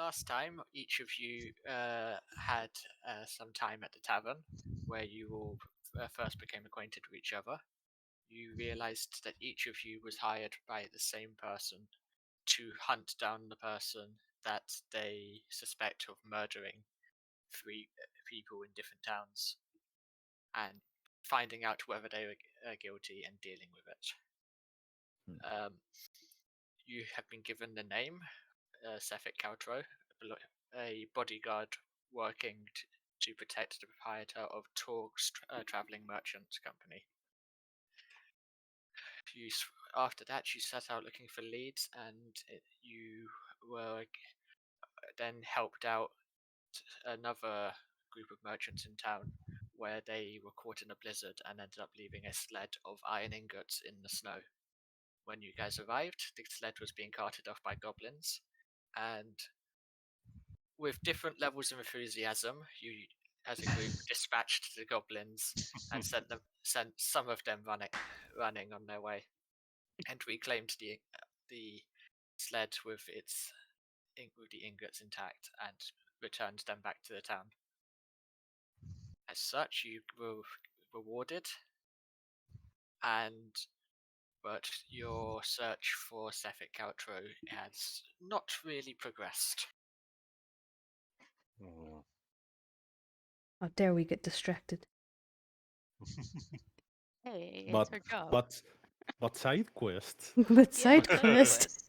last time, each of you had some time at the tavern where you all first became acquainted with each other. You realized that each of you was hired by the same person to hunt down the person that they suspect of murdering three people in different towns and finding out whether they were guilty and dealing with it. You have been given the name Sefik Caltro, a bodyguard working to protect the proprietor of Torg's traveling merchant company. After that, you set out looking for leads, and you were then helped out another group of merchants in town where they were caught in a blizzard and ended up leaving a sled of iron ingots in the snow. When you guys arrived, the sled was being carted off by goblins, and with different levels of enthusiasm, you, as a group, dispatched the goblins and sent some of them running on their way, and reclaimed the sled with the ingots intact and returned them back to the town. As such, you were rewarded, but your search for Sefik Caltro has not really progressed. How dare we get distracted? Hey, But it's our job. but side quests. But Yeah, side side quest. quests.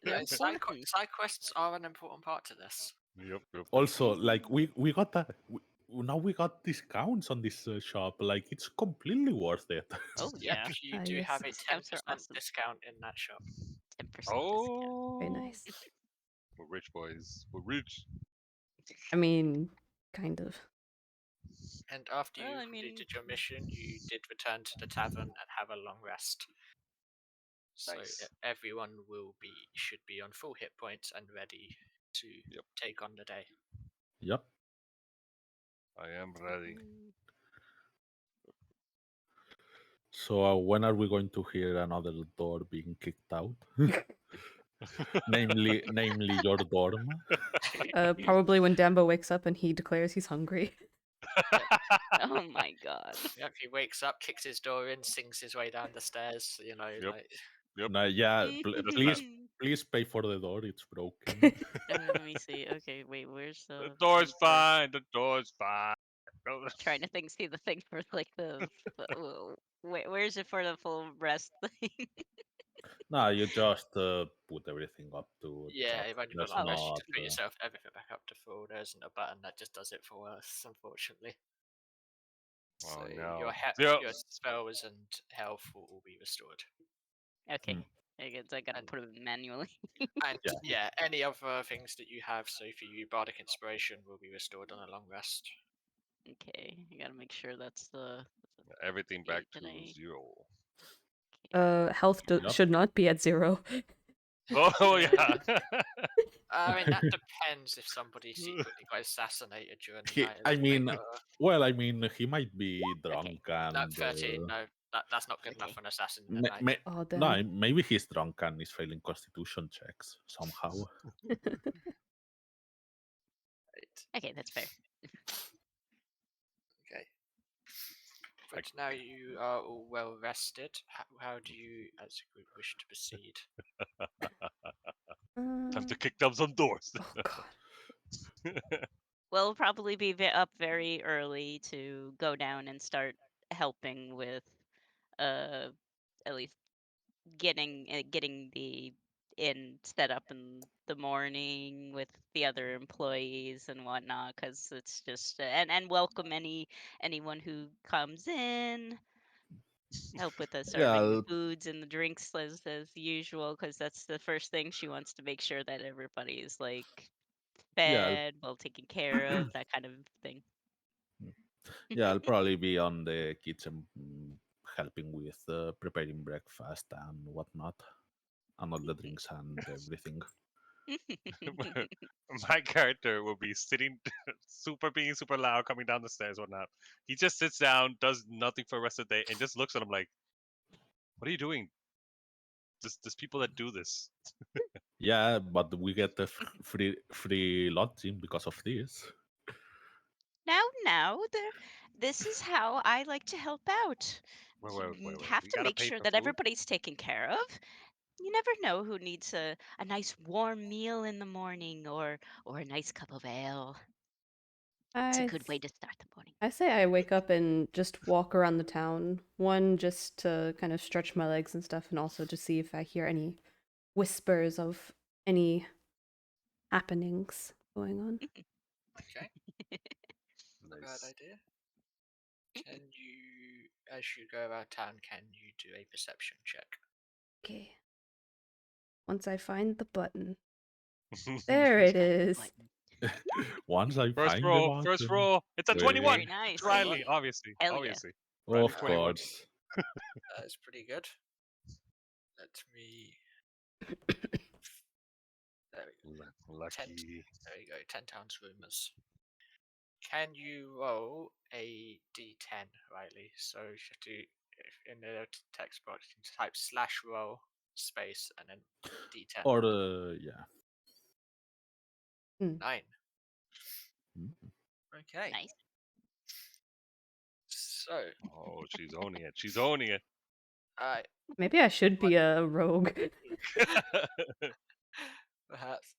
They're important. Side quests are an important part to this. Yep. Also, like we got now we got discounts on this shop. Like it's completely worth it. Oh yeah, You Ah, do yes. have a 10% Discounts are awesome. discount in that shop. 10% discount. Oh, Very nice. We're rich, boys. We're rich. I mean, kind of. And after you Well, I completed mean- your mission, you did return to the tavern and have a long rest. So Nice. everyone should be on full hit points and ready to take on the day. Yep. I am ready. So when are we going to hear another door being kicked out? namely your dorm. Probably when Dambo wakes up and he declares he's hungry. Oh my god. Yep, he wakes up, kicks his door in, sings his way down the stairs. You know, Yep. like Yep. No, yeah, please pay for the door. It's broken. Let me see. Okay, wait, where's the The door's thing for- fine. The door's fine. Trying to see the thing for like the where's it for the full rest thing? No, you just put everything up to. yeah, top. you've only There's got long rest. You not, just put yourself everything back up to full. There isn't a button that just does it for us, unfortunately. Oh, So no. your spells and health will all be restored. Okay. I guess I gotta And- put it manually. And any other things that you have, so for you, Bardic Inspiration will be restored on a long rest. Okay, I gotta make sure that's the Everything back to Did I- 0. Health Yep. should not be at 0. Oh yeah. I mean, that depends if somebody secretly got assassinated during the night. I mean, he might be drunk and. No, 13. No, that's not good enough for an assassin at Ma- night. ma- Oh, damn. no, maybe he's drunk and is failing constitution checks somehow. Okay, that's fair. Okay. But now you are all well rested. How do you, as a group, wish to proceed? Time to kick down some doors. Oh god. We'll probably be up very early to go down and start helping with, at least getting the inn set up in the morning with the other employees and whatnot, because it's just and welcome anyone who comes in. Help with the serving the foods and the drinks as usual, because that's the first thing she wants to make sure that everybody's like fed, well taken care of, that kind of thing. Yeah, I'll probably be on the kitchen helping with preparing breakfast and whatnot, and all the drinks and everything. My character will be sitting being super loud, coming down the stairs, whatnot. He just sits down, does nothing for the rest of the day, and just looks at him like, "What are you doing? There's people that do this." Yeah, but we get the free lodging because of this. Now, this is how I like to help out. Wait. Have We to gotta make pay sure for that food? everybody's taken care of. You never know who needs a nice warm meal in the morning or a nice cup of ale. It's a I good way to start the morning. I say I wake up and just walk around the town. One, just to kind of stretch my legs and stuff, and also to see if I hear any whispers of any happenings going on. Okay, not a bad Nice. idea. Can you, as you go around town, can you do a perception check? Okay. Once I find the button. There it is. Once I First find the roll, button. first roll. It's a Wait. 21. Very nice. It's Riley, obviously. Hell yeah. Obviously. Riley Of 21. course. That's pretty good. Let me. There we go. Lucky. There you go. 10 towns rumors. Can you roll a d10, Riley? So you have to, in the text box, you can type /roll space and then d10. Or yeah. 9. Mm. Okay. Nice. So, Oh, she's owning it. She's owning it. Maybe I should be a rogue. perhaps.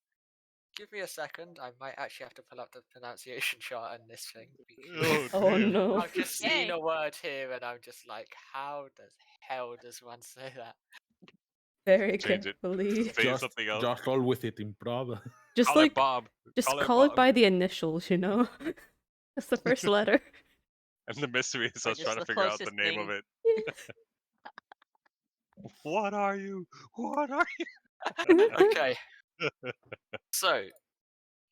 Give me a second. I might actually have to pull up the pronunciation chart on this thing. Because Oh dear. no. I've just seen Yay. a word here and I'm just like, how the hell does one say that? Very Change it. carefully. Say something else. Just roll with it, improv. Just Call it like Bob. just Call it call it Bob. by the initials, you know? Just the first letter. And the mystery is Or us just trying to the figure out the closest name of thing. it. What are you? What are you? Okay. So,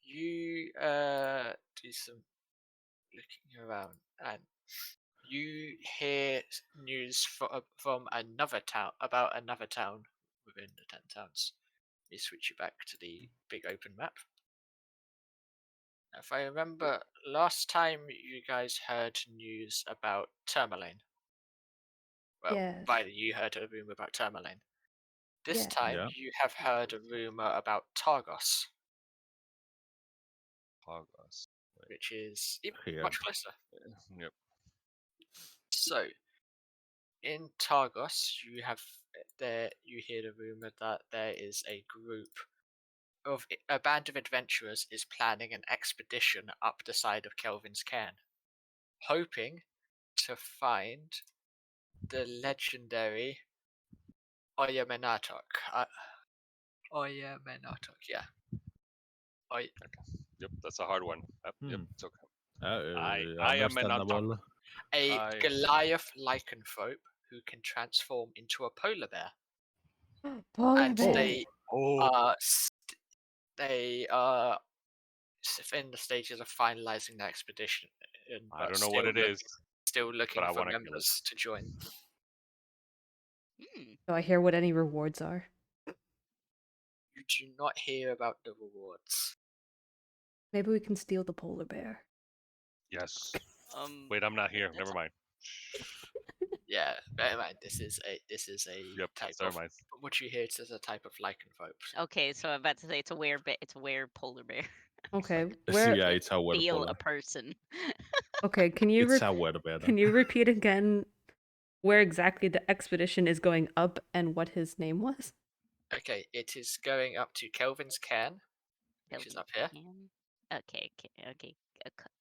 you do some looking around and you hear news from another town, about another town within the 10 towns. You switch it back to the big open map. If I remember, last time you guys heard news about Tourmaline. Well, Yes. Riley, you heard a rumor about Tourmaline. This Yeah. time, Yeah. you have heard a rumor about Targos, Targos. which is even Here. much closer. Yep. So, in Targos, you have there. You hear the rumor that there is a group of a band of adventurers is planning an expedition up the side of Kelvin's Cairn, hoping to find the legendary Oyamenatok. Oyamenatok, yeah. Yep, that's a hard one. Yep, Hmm. it's okay. I am Understandable. A I- Goliath lycanthrope who can transform into a polar bear. Polar And bear. they are in the stages of finalizing the expedition. I but don't know what it is. Still looking I for wanna kill it. members to join. Do I hear what any rewards are? You do not hear about the rewards. Maybe we can steal the polar bear. Yes. Wait, I'm not here. that's Never mind. Yeah, bear in mind this is a Yep, type never of mind. what you hear. It is a type of lycanthrope. Okay, so I'm about to say it's a were polar bear. Okay. Yeah, Where it's a Feel werewolf. a person. Okay, can you It's a werewolf. can you repeat again where exactly the expedition is going up and what his name was? Okay, it is going up to Kelvin's Cairn, which is up here, Okay.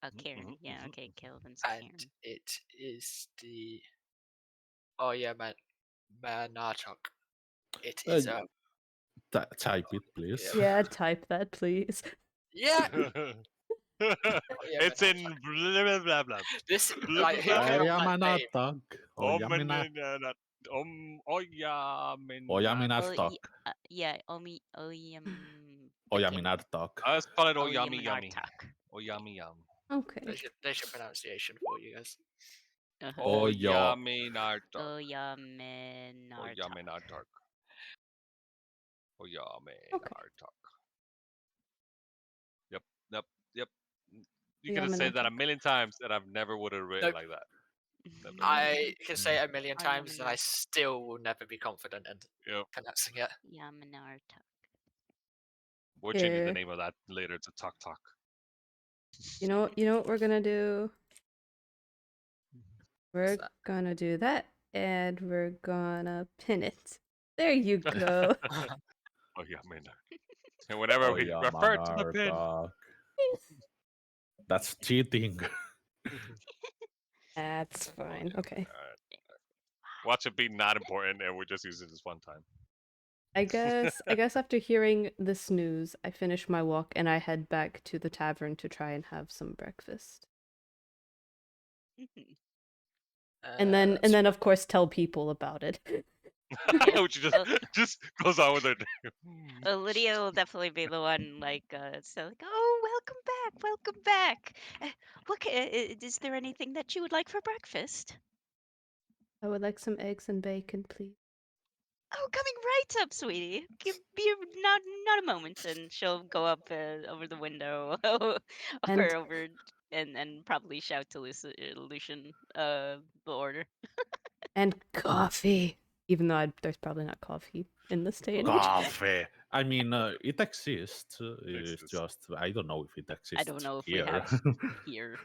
A cairn. Yeah. Okay. Kelvin's and cairn. it is the Manatok. It is a Type it, please. Yeah, type that, please. yeah. It's in blah blah blah blah. This Blah, like who blah, came blah. up with that name? Oyaminatag. Oyaminartok. Yeah. Oyaminartok. Let's call it Oyami Yummy. Oyaminartok. Oyami Yum. Okay. There's your pronunciation for you guys. Oyaminartok. Oyaminartok. Oyaminartok. Oyaminartok. Yep. You could have said that a Oyaminartok. million times and I've never would have written Nope. like that. Never. I can say it a million I times am and I not- still will never be confident in Yep. pronouncing it. Yaminartok. We'll change the Here. name of that later to Talk Talk. You know what we're gonna do? We're gonna do that, and we're gonna pin it. There you go. Oh yeah, man. And whenever Oh we yeah, refer to the pin, Manarda. That's cheating. That's fine. Okay. watch it be not important, and we're just using this one time. I guess after hearing this news, I finish my walk and I head back to the tavern to try and have some breakfast. Mhm. And then That's of course tell people about it. Yeah. Which Oh, just goes on with it. Lydia will definitely be the one so like, oh, welcome back. Is there anything that you would like for breakfast? I would like some eggs and bacon, please. Oh, coming right up, sweetie. Give me not a moment, and she'll go up over the window And or over and probably shout to Lucian the order. and coffee. Even though there's probably not coffee in this day and age. Coffee. I mean, it exists. It's Exists. just I don't know if it exists I don't know if we here. have here.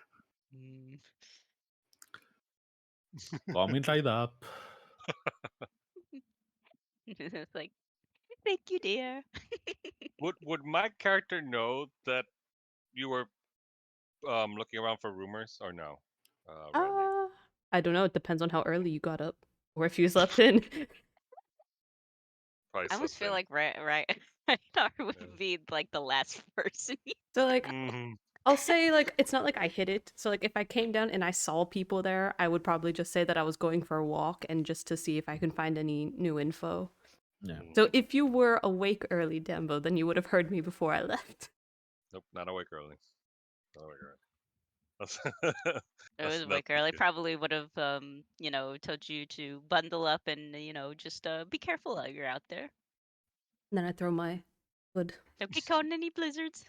Coming right up. It's like, thank you, dear. Would my character know that you were looking around for rumors or no? Riley? I don't know. It depends on how early you got up or if you slept in. Probably I almost slipped feel in. like Ragnar would be like the last person. So like Mhm. I'll say like it's not like I hid it. So like if I came down and I saw people there, I would probably just say that I was going for a walk and just to see if I can find any new info. Yeah. So if you were awake early, Dembo, then you would have heard me before I left. Nope, not awake early. Not awake early. That's, It was that's awake early. good. Probably would have, told you to bundle up and, just be careful while you're out there. And then I throw my hood. Don't get caught in any blizzards.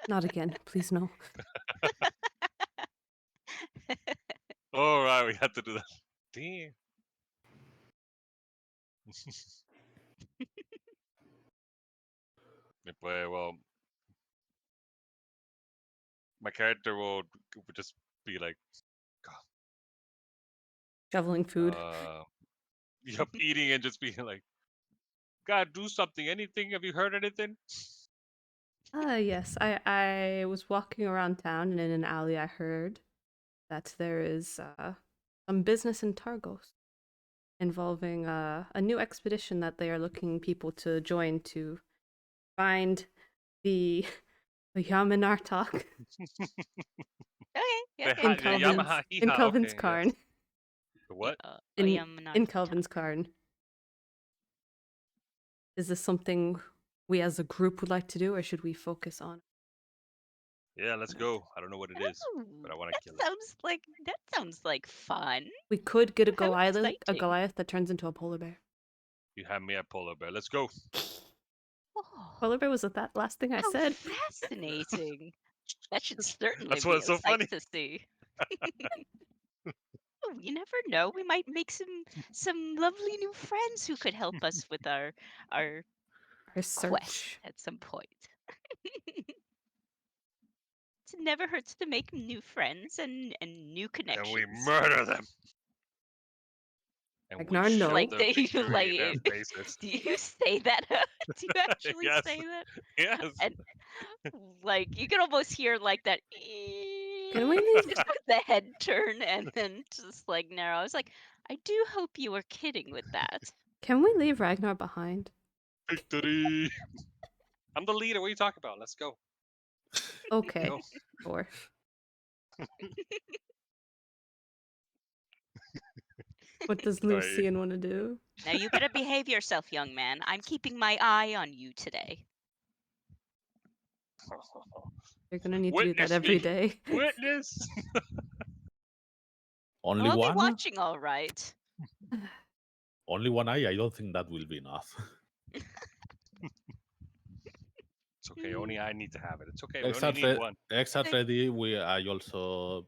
Not again, please no. All right, we had to do that. Damn. Well, my character would just be like, Shoveling food. yep, eating and just being like, gotta do something. Anything? Have you heard anything? Yes. I was walking around town and in an alley I heard that there is some business in Targos involving a new expedition that they are looking people to join to find the Yamanartok Okay, The okay. in the Calvin's Yamaha in Hiha, Calvin's okay, Carn. yes. The what? In Calvin's Carn. Is this something we as a group would like to do, or should we focus on? Yeah, let's go. I don't know what it is, but I want to kill it. That sounds like fun. We could get a How Goliath exciting. that turns into a polar bear. You have me at polar bear. Let's go. Oh, Polar bear was that last thing I how said. fascinating. That should certainly That's be what's a so sight funny. to see. Oh, you never know. We might make some lovely new friends who could help us with our Our quest search. at some point. It never hurts to make new friends and new And we connections. murder them. And we Ragnar, no. show Like the they victory in their faces. do you say that? Do you actually Yes. say that? Yes. And like you can almost hear like that Can we leave? just with the head turn and then just like narrow. I was like, I do hope you were kidding with that. Can we leave Ragnar behind? Victory. I'm the leader. What are you talking about? Let's go. Okay. Go. Sure. What does Right. Lucian want to do? Now you better behave yourself, young man. I'm keeping my eye on you today. You're gonna need to do that Witness every me. day. Witness. Only I'll be one? watching, all right. Only one eye? I don't think that will be enough. It's okay. Only I need to have it. It's okay. We only need one. Extra ready. I also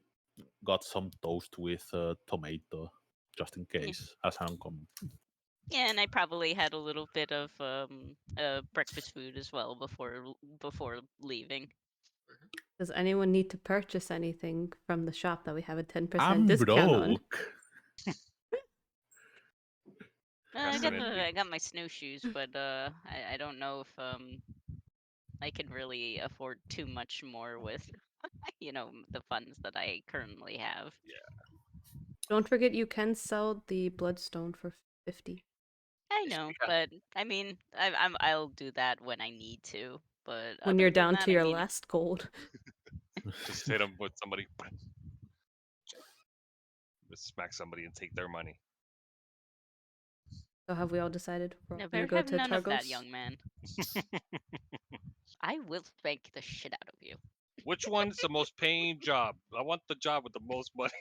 got some toast with tomato, just in case, as an uncommon. Yeah, and I probably had a little bit of breakfast food as well before leaving. Does anyone need to purchase anything from the shop that we have a 10% I'm discount on? broke. Restaurant. I got my snowshoes, but I don't know if I can really afford too much more with the funds that I currently have. Don't forget you can sell the bloodstone for 50. I Yes, know, you can. but I mean, I'll do that when I need to. But When other you're than down that, to I your mean, last gold. Just hit them with somebody. Just smack somebody and take their money. So have we all decided we're all gonna never go have to none of that, Targos? young man. I will spank the shit out of you. Which one's the most paying job? I want the job with the most money.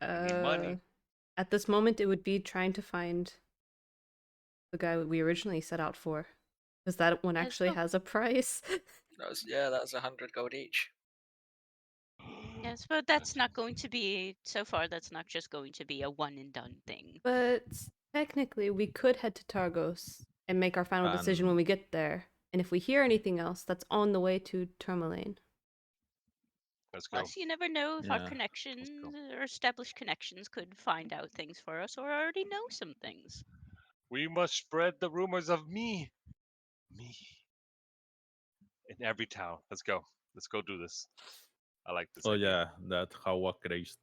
I need money. At this moment, it would be trying to find the guy we originally set out for. Because that one Yes, actually well, has a price. That was 100 gold each. yes, but that's not going to be so far. That's not just going to be a one and done thing. But technically, we could head to Targos and make our final decision when And we get there. And if we hear anything else, that's on the way to Tourmaline. Let's go. Plus, you never know if our yeah, connections or established connections could find out things for us or already know some things. We must spread the rumors of me. Me. In every town. Let's go. Let's go do this. I like this oh idea. yeah, that how a crazed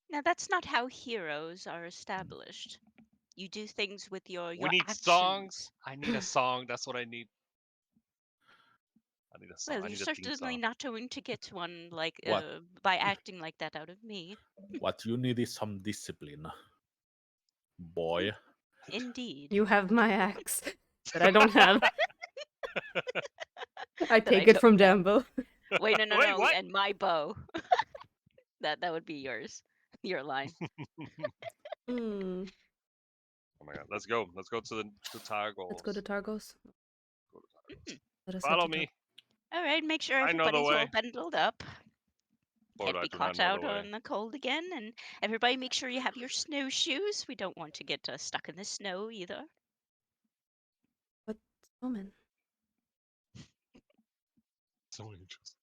Now, that's not how heroes are established. You do things with your We need songs. actions. I need a song. That's what I need. I need a song. Well, I you're need a theme certainly song. not going to get one like what by acting like that out of me. what you need is some discipline, boy. Indeed. You have my axe that I don't have. I That I take it from don't have. Dambo. Wait, no, Wait, what? and my bow. That would be yours. Your line. Hmm. Oh my god. Let's go. Let's go to Targos. Let's go to Targos. Go to Targos. Let us head Follow to me. All right, make sure I know the everybody's all way. bundled up. Lord, Can't I be do not caught know the out way. on the cold again. And everybody make sure you have your snowshoes. We don't want to get stuck in the snow either. What snowman? So interesting.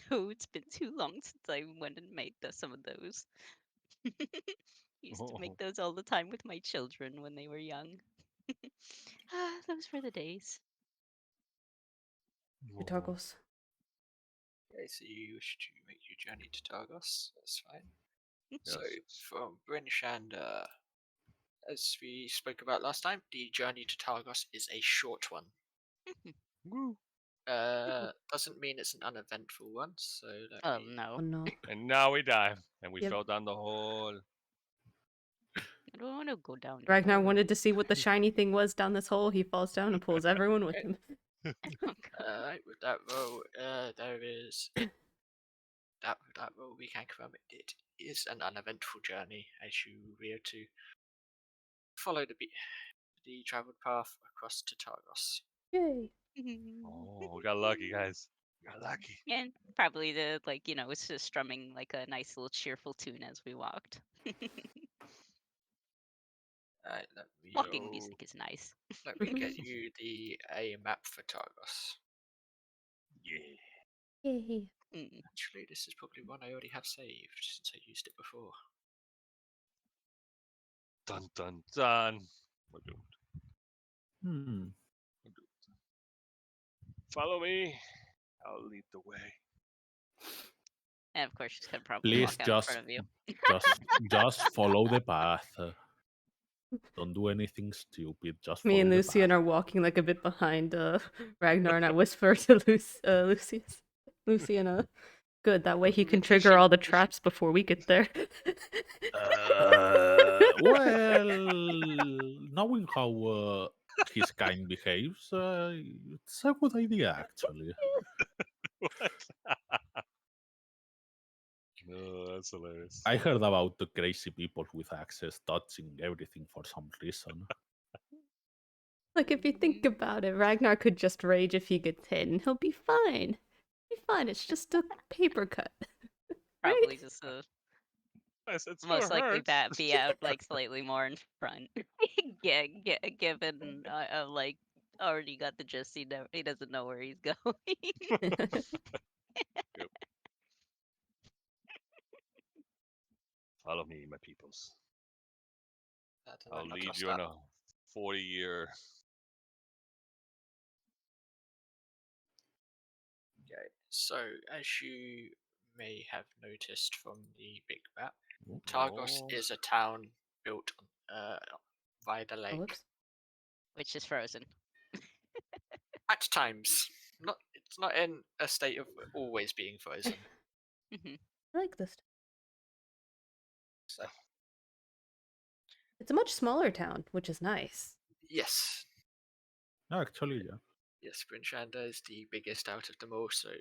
Oh, it's been too long since I went and made some of those. Used to make those all the time with my children when they were young. Those were the days. To Targos. Okay, so you wish to make your journey to Targos. That's fine. So Yes. from British and as we spoke about last time, the journey to Targos is a short one. Woo. Doesn't mean it's an uneventful one. So Oh Oh no. no. And now we die. And we Yep. fell down the hole. I don't want to go down the Ragnar hole. wanted to see what the shiny thing was down this hole. He falls down and pulls everyone with him. Oh, God. with that roll, there is that roll we can confirm it is an uneventful journey as you were to follow the travelled path across to Targos. Yay. Oh, we got lucky, guys. We got lucky. And probably it's just strumming like a nice little cheerful tune as we walked. Alright, let me Walking music is nice. let me get you a map for Targos. Yeah. Yay. Actually, this is probably one I already have saved since I used it before. Dun dun dun. We're doomed. Hmm. We're doomed. Follow me. I'll lead the way. And of course, she's gonna probably Please walk out in front of you. just follow the path. Don't do anything stupid. Just Me follow and the Lucian path. are walking like a bit behind Ragnar, and I whisper to Lucian, good, that way he can trigger all the traps before we get there. Well, knowing how his kind behaves, it's a good idea, actually. What? No, that's hilarious. I heard about the crazy people with access touching everything for some reason. Like, if you think about it, Ragnar could just rage if he gets hit, and he'll be fine. Be fine, it's just a paper cut. Probably Right? just It still Most likely hurts. be out like slightly more in front. Given like already got the gist, he doesn't know where he's going. Yep. Follow me, my peoples. I'll Not lead trust you that. on a 40-year. Okay, so as you may have noticed from the big map, Targos Oh. is a town built by the Oh, lake. whoops. Which is frozen. At times, it's not in a state of always being frozen. Mhm. I like this. So It's a much smaller town, which is nice. yes, Actually, yeah. yes, Brinchanda is the biggest out of them all. So,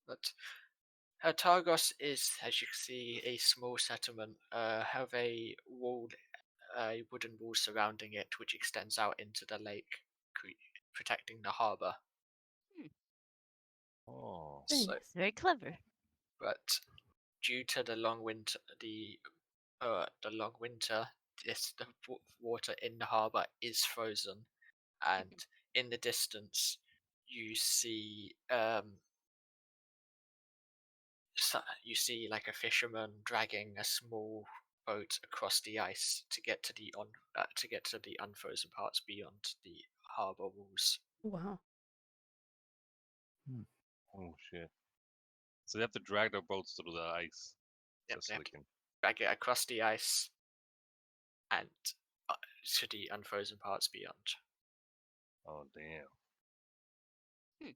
but Targos is, as you can see, a small settlement. Have a wooden wall surrounding it, which extends out into the lake, protecting the harbour. Oh. Very So, nice. Very clever. but due to the long winter, the long winter, the water in the harbour is frozen, and in the distance you see like a fisherman dragging a small boat across the ice to get to the unfrozen parts beyond the harbour walls. Wow. Oh shit. So they have to drag their boats through the ice. Yep, Just they so have they to can. drag it across the ice and to the unfrozen parts beyond. Oh damn. Hmm.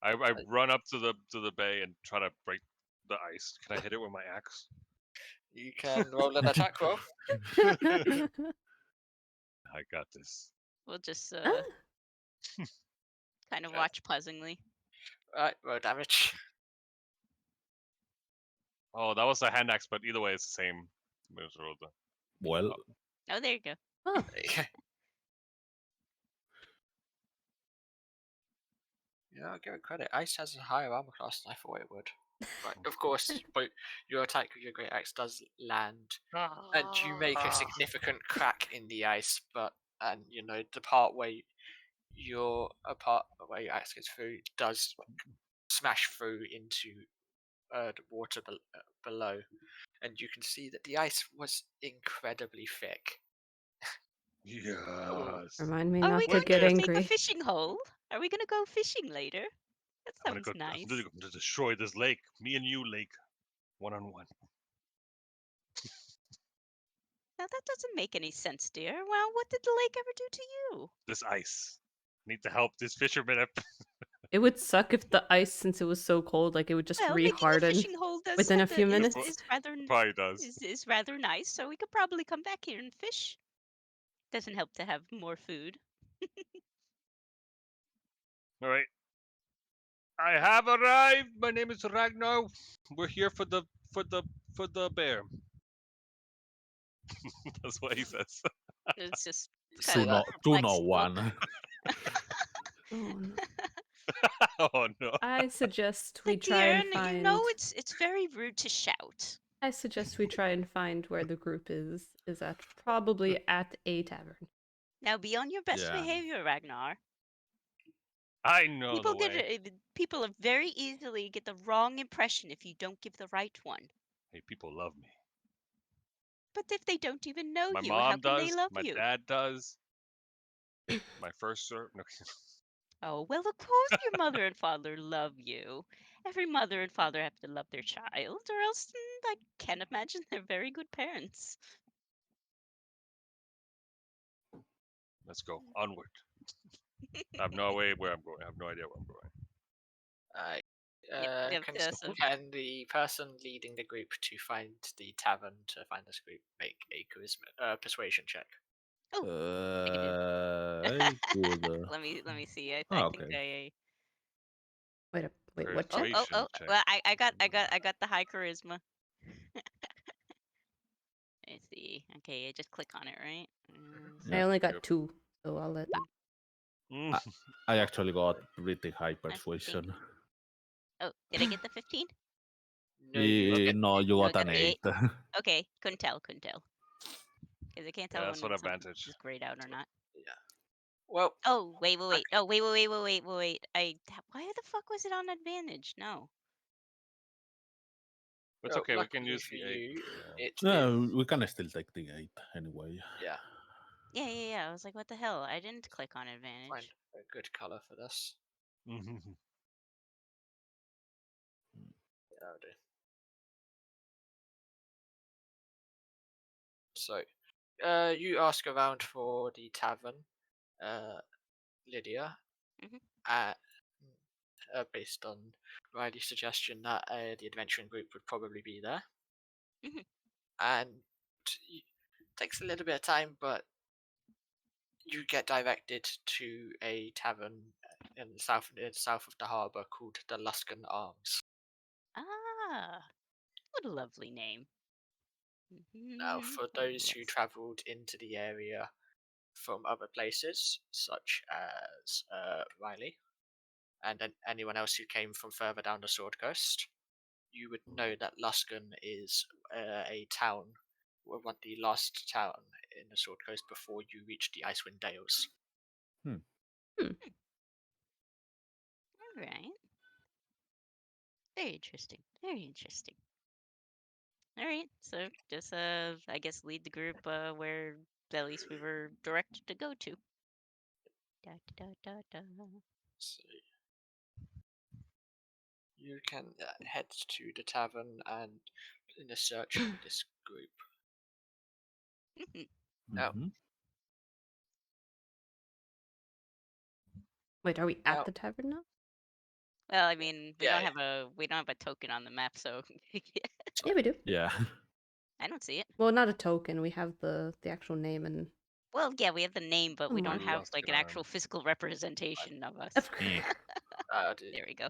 I run up to the bay and try to break the ice. Can I hit it with my axe? You can roll an attack roll. I got this. We'll just Ah, kind of Uh, watch pleasantly. Right, roll damage. Oh, that was a hand axe, but either way, it's the same. Let's roll the- Well, Oh, there you go. oh, Yeah, I'll give it credit. Ice has a higher armor class than I thought it would. Right, of course, but your attack with your great axe does land, and you make a significant crack in the ice. But the part where your axe gets through does smash through into the water below, and you can see that the ice was incredibly thick. Yes. remind me Are not we to going get to make a angry. fishing hole? Are we going to go fishing later? That I'm sounds gonna nice. destroy this lake. Me and you, lake, 1-on-1. Now that doesn't make any sense, dear. Well, what did the lake ever do to you? This ice. Need to help this fisherman up. It would suck if the ice, since it was so cold, like it would just Well, making a re-harden fishing hole does within a have few the, minutes. is rather Probably does. is rather nice. So we could probably come back here and fish. Doesn't help to have more food. All right. I have arrived. My name is Ragnar. We're here for the bear. That's what he says. It's just You kind say of that. a to no perplexed look. one. Oh no. Oh no. I suggest we But try dear, and find. you know it's very rude to shout. I suggest we try and find where the group is at. Probably at a tavern. Now be on your best Yeah. behavior, Ragnar. I know the way. People very easily get the wrong impression if you don't give the right one. Hey, people love me. But if they don't even know My you, how mom can they does. love My you? dad does. My first sir. No. Oh, well, of course your mother and father love you. Every mother and father have to love their child, or else I can't imagine they're very good parents. Let's go onward. I have no way where I'm going. I have no idea where I'm going. Yep, Can the person leading the group to find the tavern to find this group make a charisma persuasion check? I could. Let me see. I Oh, think okay. Wait, what check? Persuasion check. Well, I got the high charisma. Let's see. Okay, I just click on it, right? I Yeah. only got Yep. 2, so I'll let. Mm. I actually got pretty high That's persuasion. Oh, did I get the 15? No, you Okay. No, you No, got an got the 8. Okay, couldn't tell. Because I can't Yeah, tell that's when what something advantage. is grayed out or not. yeah. Well, Oh, wait. okay. Oh, wait. Why the fuck was it on advantage? No. It's well, okay. We can luckily use for the 8. you, Yeah. it No, is. we can still take the 8 anyway. Yeah, Yeah. I was like, what the hell? I didn't click on find advantage. a good color for this. Mhm. Oh dear. So, you ask around for the tavern, Lydia, Mhm. uh, based on Riley's suggestion that the adventuring group would probably be there. Mhm. And it takes a little bit of time, but you get directed to a tavern in the south of the harbour called the Luskan Arms. Ah, what a lovely name. Now, for those who Lus- travelled into the area from other places, such as Riley, and then anyone else who came from further down the Sword Coast, you would know that Luskan is a town, the last town in the Sword Coast before you reach the Icewind Dales. Hmm. All right. Very interesting. All right. So just I guess lead the group where at least we were directed to go to. Da, da, da, da. So you can head to the tavern and in a search for this group. Now, Mhm. Wait, are we now, at the tavern now? Well, I mean, we yeah, don't have a token on the map, so Yeah, we do. Yeah. I don't see it. Well, not a token. We have the actual name and. Well, yeah, we have the name, but Oh, we don't mark. have Luskan like an actual Arms. physical representation of us. Eh. There we go.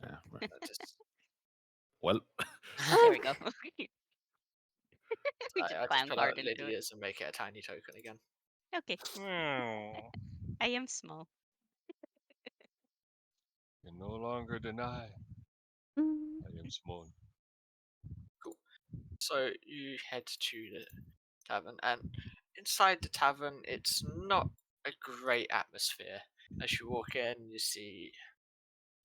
Yeah, right. just, Well, There Oh, we go. We just I just clown pull out card into it. Lydia's and make it a tiny token again. Okay, Oh, I am small. can no longer deny mm, I am small. Cool. So you head to the tavern, and inside the tavern, it's not a great atmosphere. As you walk in, you see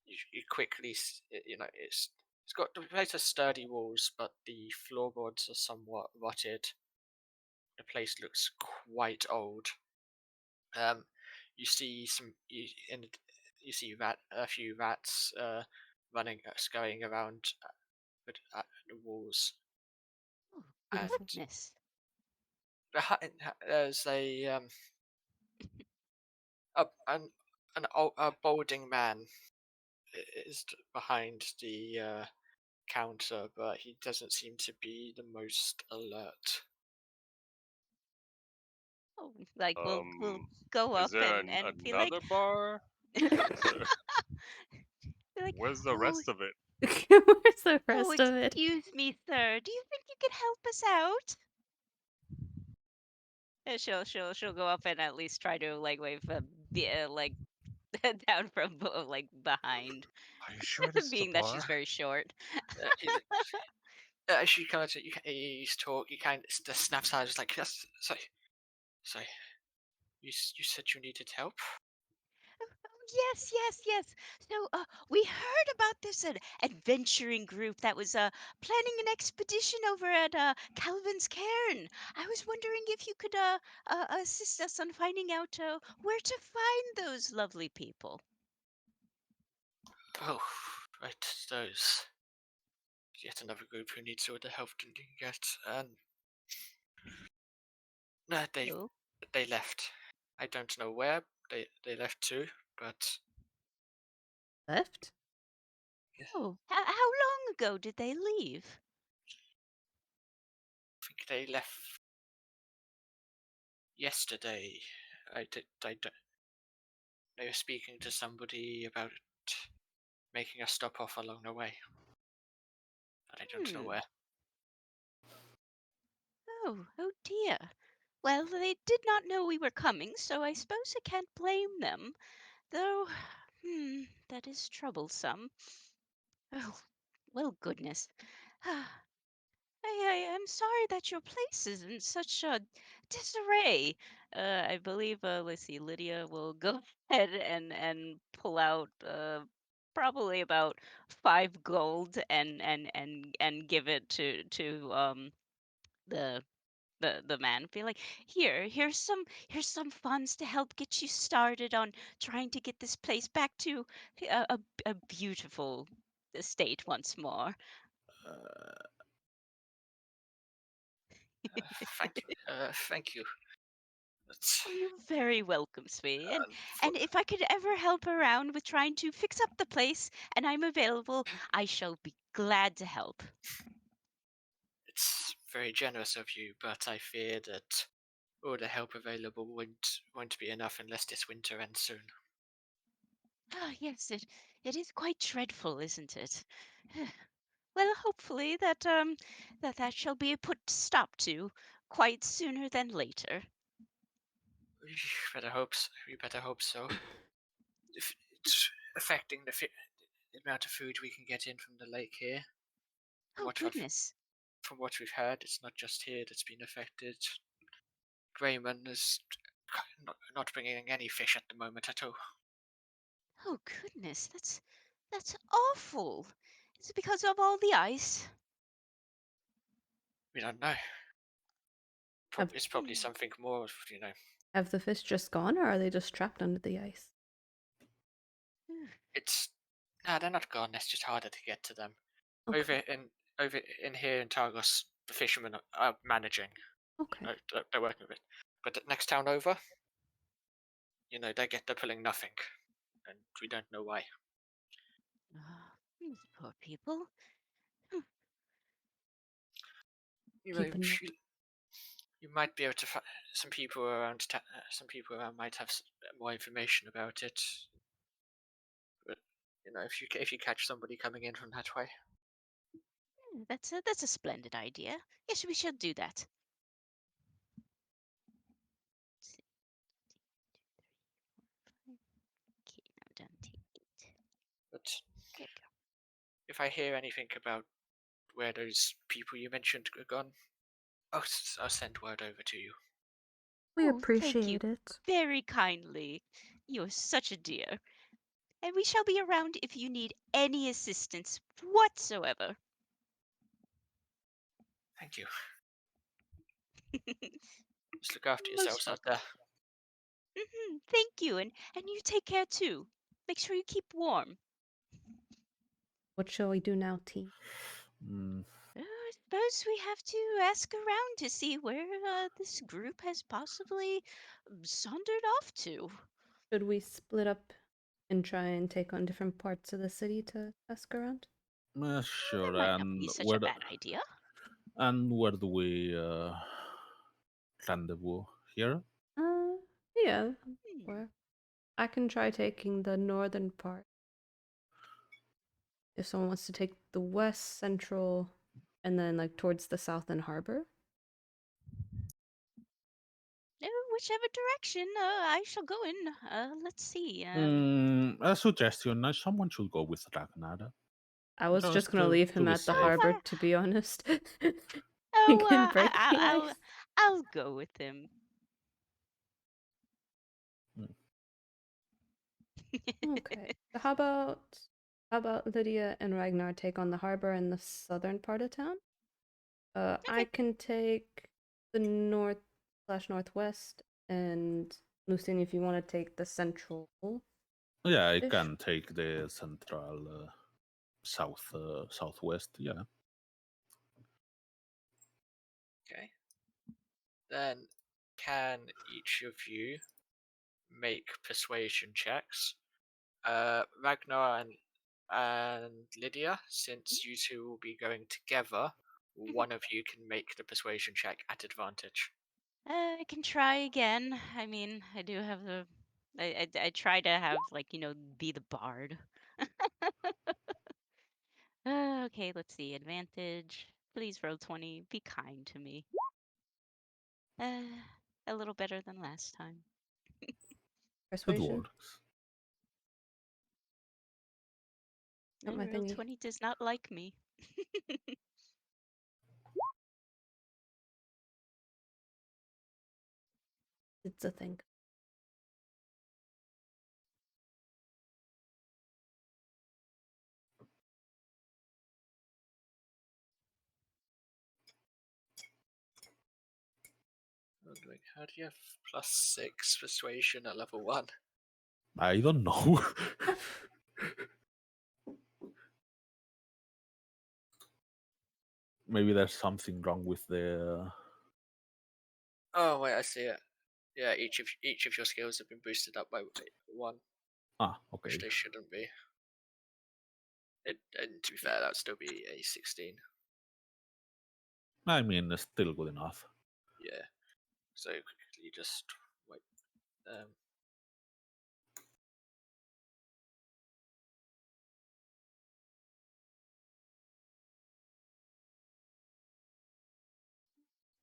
you quickly it's got the place has sturdy walls, but the floorboards are somewhat rotted. The place looks quite old. You see you see a few rats running, scurrying around at the walls, Oh, and goodness. behind there's a an a balding man is behind the counter, but he doesn't seem to be the most alert. Oh, like we'll go Is up there and be like, another bar? be like, Where's the oh, rest of it? Where's the oh, rest of it? excuse me, sir. Do you think you could help us out? And she'll go up and at least try to like wave like down from like behind, Are you sure this is the being that she's bar? very short. He's like, as you kind of he's talk, you kind of just snaps out, just like, yes, sorry, you said you needed help. Yes. So, we heard about this adventuring group that was planning an expedition over at Calvin's Cairn. I was wondering if you could assist us on finding out where to find those lovely people. Oh, right, those. Yet another group who needs all the help they can get, and no, Oh, they left. I don't know where they left to, but Left? oh, how long ago did they leave? I think they left yesterday. They were speaking to somebody about making a stop off along the way, but I don't know Hmm. where. Oh dear. Well, they did not know we were coming, so I suppose I can't blame them. Though, that is troublesome. Oh, well, goodness. I'm sorry that your place is in such a disarray. I believe, let's see, Lydia will go ahead and pull out probably about 5 gold and give it to the the man. Be like, here's some funds to help get you started on trying to get this place back to a beautiful state once more. Uh, Thank you. Thank you. That's, Oh, you're very welcome, Swee. And for, and if I could ever help around with trying to fix up the place and I'm available, I shall be glad to help. it's very generous of you, but I fear that all the help available won't be enough unless this winter ends soon. Ah, yes, it is quite dreadful, isn't it? Well, hopefully that shall be put stop to quite sooner than later. You better hope. You better hope so. If it's affecting the amount of food we can get in from the lake here. From Oh what I've goodness. from what we've heard, it's not just here that's been affected. Grayman is not bringing any fish at the moment at all. Oh goodness. That's awful. Is it because of all the ice? We don't know. Have, It's probably something more, you know. have the fish just gone, or are they just trapped under the ice? It's no, they're not gone. It's just harder to get to them. Okay. Over in here in Targos, the fishermen are managing. Okay. They're working with it. But the next town over, they're pulling nothing, and we don't know why. These poor people. You Keep know, a note. you might be able to find some people around. Some people around might have more information about it. But if you catch somebody coming in from that way, That's a splendid idea. Yes, we should do that. Let's see. Okay, now down to 8. but There we go. if I hear anything about where those people you mentioned are gone, I'll send word over to you. We Oh, thank you appreciate it. very kindly. You're such a dear. And we shall be around if you need any assistance whatsoever. Thank you. Just look after Most yourselves out welcome. there. Thank you, and you take care too. Make sure you keep warm. What shall we do now, team? mm, I suppose we have to ask around to see where this group has possibly sauntered off to. Should we split up and try and take on different parts of the city to ask around? That sure. might not be such a bad idea. Where do we rendezvous here? Yeah. Hmm. Where? I can try taking the northern part. If someone wants to take the west, central, and then like towards the south and harbor. Whichever direction I shall go in. Let's see. A suggestion: someone should go with Ragnar. I was just gonna leave To him be at the safe. harbor, to be honest. He Oh, can break the I'll ice. I'll go with him. Okay. So how about Lydia and Ragnar take on the harbor and the southern part of town? I Okay. can take the north/northwest, and Lucine, if you want to take the central. Yeah, I Ish. can take the central southwest. Yeah. Okay. Then, can each of you make persuasion checks? Ragnar and Lydia, since you two will be going together, one of you can make the persuasion check at advantage. I can try again. I mean, I do have the. I try to have be the bard. Okay, let's see. Advantage. Please roll 20. Be kind to me. Uh, a little better than last time. It Persuasion. works. Not my Roll thingy. 20 does not like me. It's a thing. Wondering, how do you have +6 persuasion at level 1? I don't know. Maybe there's something wrong with the. Oh wait, I see it. Yeah, each of your skills have been boosted up by 1, Okay. which they shouldn't be. And to be fair, that would still be a 16. I mean, it's still good enough. Yeah. So quickly just wipe them.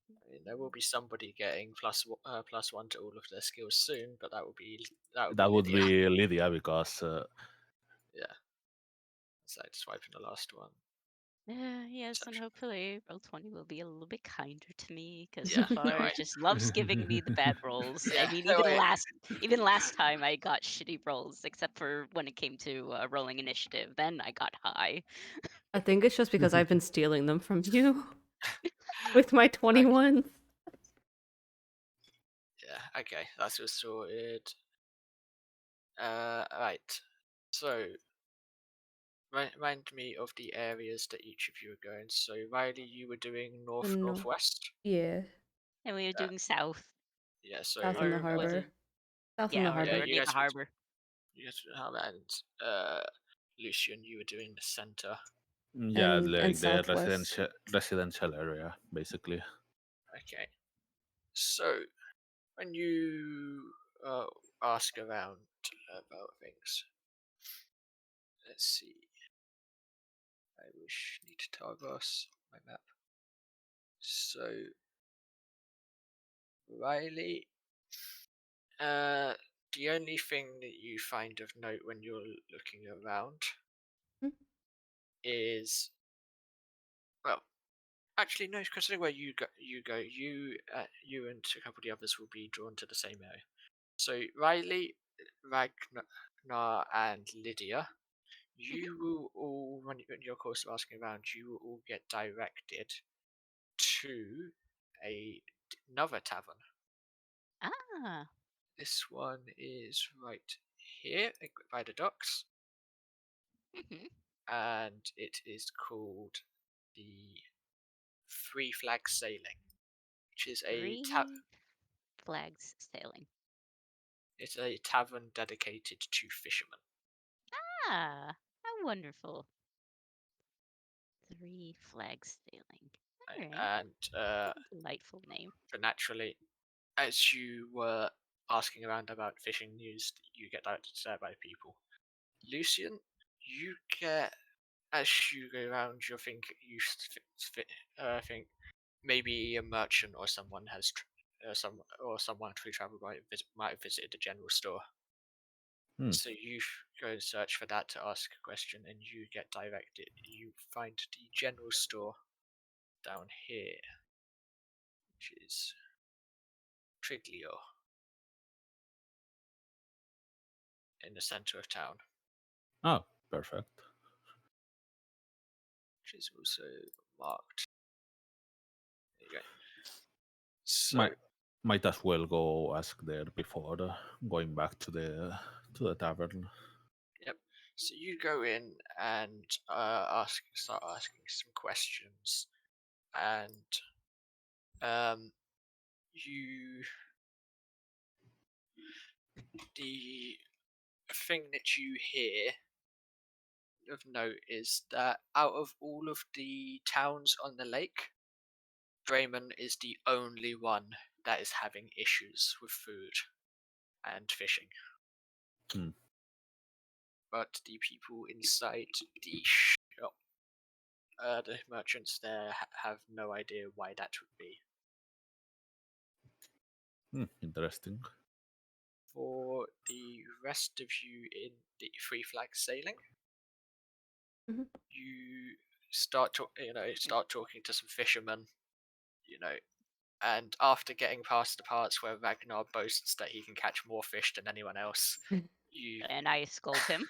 I mean, there will be somebody getting +1 to all of their skills soon, but that would be That would Lydia. be Lydia because. Yeah. So just wiping the last one. Yes, and Perception. hopefully Roll20 will be a little bit kinder to me because Yeah, so far don't worry. it just loves giving me the bad rolls. I Yeah, mean, don't worry. even last time I got shitty rolls, except for when it came to rolling initiative. Then I got high. I think it's just because I've been stealing them from you with my 21s. Yeah, okay, that's all sorted. Right. So, remind me of the areas that each of you are going. So, Riley, you were doing north No. northwest. Yeah, And we were doing south, Yeah, so south in the or was harbor. it? South in Yeah, the or, harbor. or near the harbor. you guys would have, and Lucian, you were doing the center. Yeah, And like the southwest. residential area, basically. Okay. So, when you ask around about things, let's see. I wish need to Targos my map. So, Riley, the only thing that you find of note when you're looking around Hmm? is, well, actually no, considering where you and a couple of the others will be drawn to the same area. So Riley, Ragnar, and Lydia, you will all, when in your course of asking around, you will all get directed to another tavern. Ah. This one is right here by the docks, Mhm. and it is called the Three Flags Sailing, which is Three flags sailing. it's a tavern dedicated to fishermen. Ah, how wonderful. Three flags sailing. All right. And Delightful name. but naturally, as you were asking around about fishing news, you get directed there by people. Lucian, you get, as you go around, think maybe a merchant or someone has someone through travel might have visited the general store. So you go and search for that to ask a question, and you get directed. You find the general store down here, which is Triglio, in the center of town, Oh, perfect. which is also marked. There you go. So Might as well go ask there before going back to the tavern. yep. So you go in and start asking some questions, and the thing that you hear of note is that out of all of the towns on the lake, Bremen is the only one that is having issues with food and fishing. But the people inside the shop, the merchants there, have no idea why that would be. Interesting. For the rest of you in the Three Flags Sailing, Mhm. you start talking to some fishermen, And after getting past the parts where Ragnar boasts that he can catch more fish than anyone else, you And I scold him.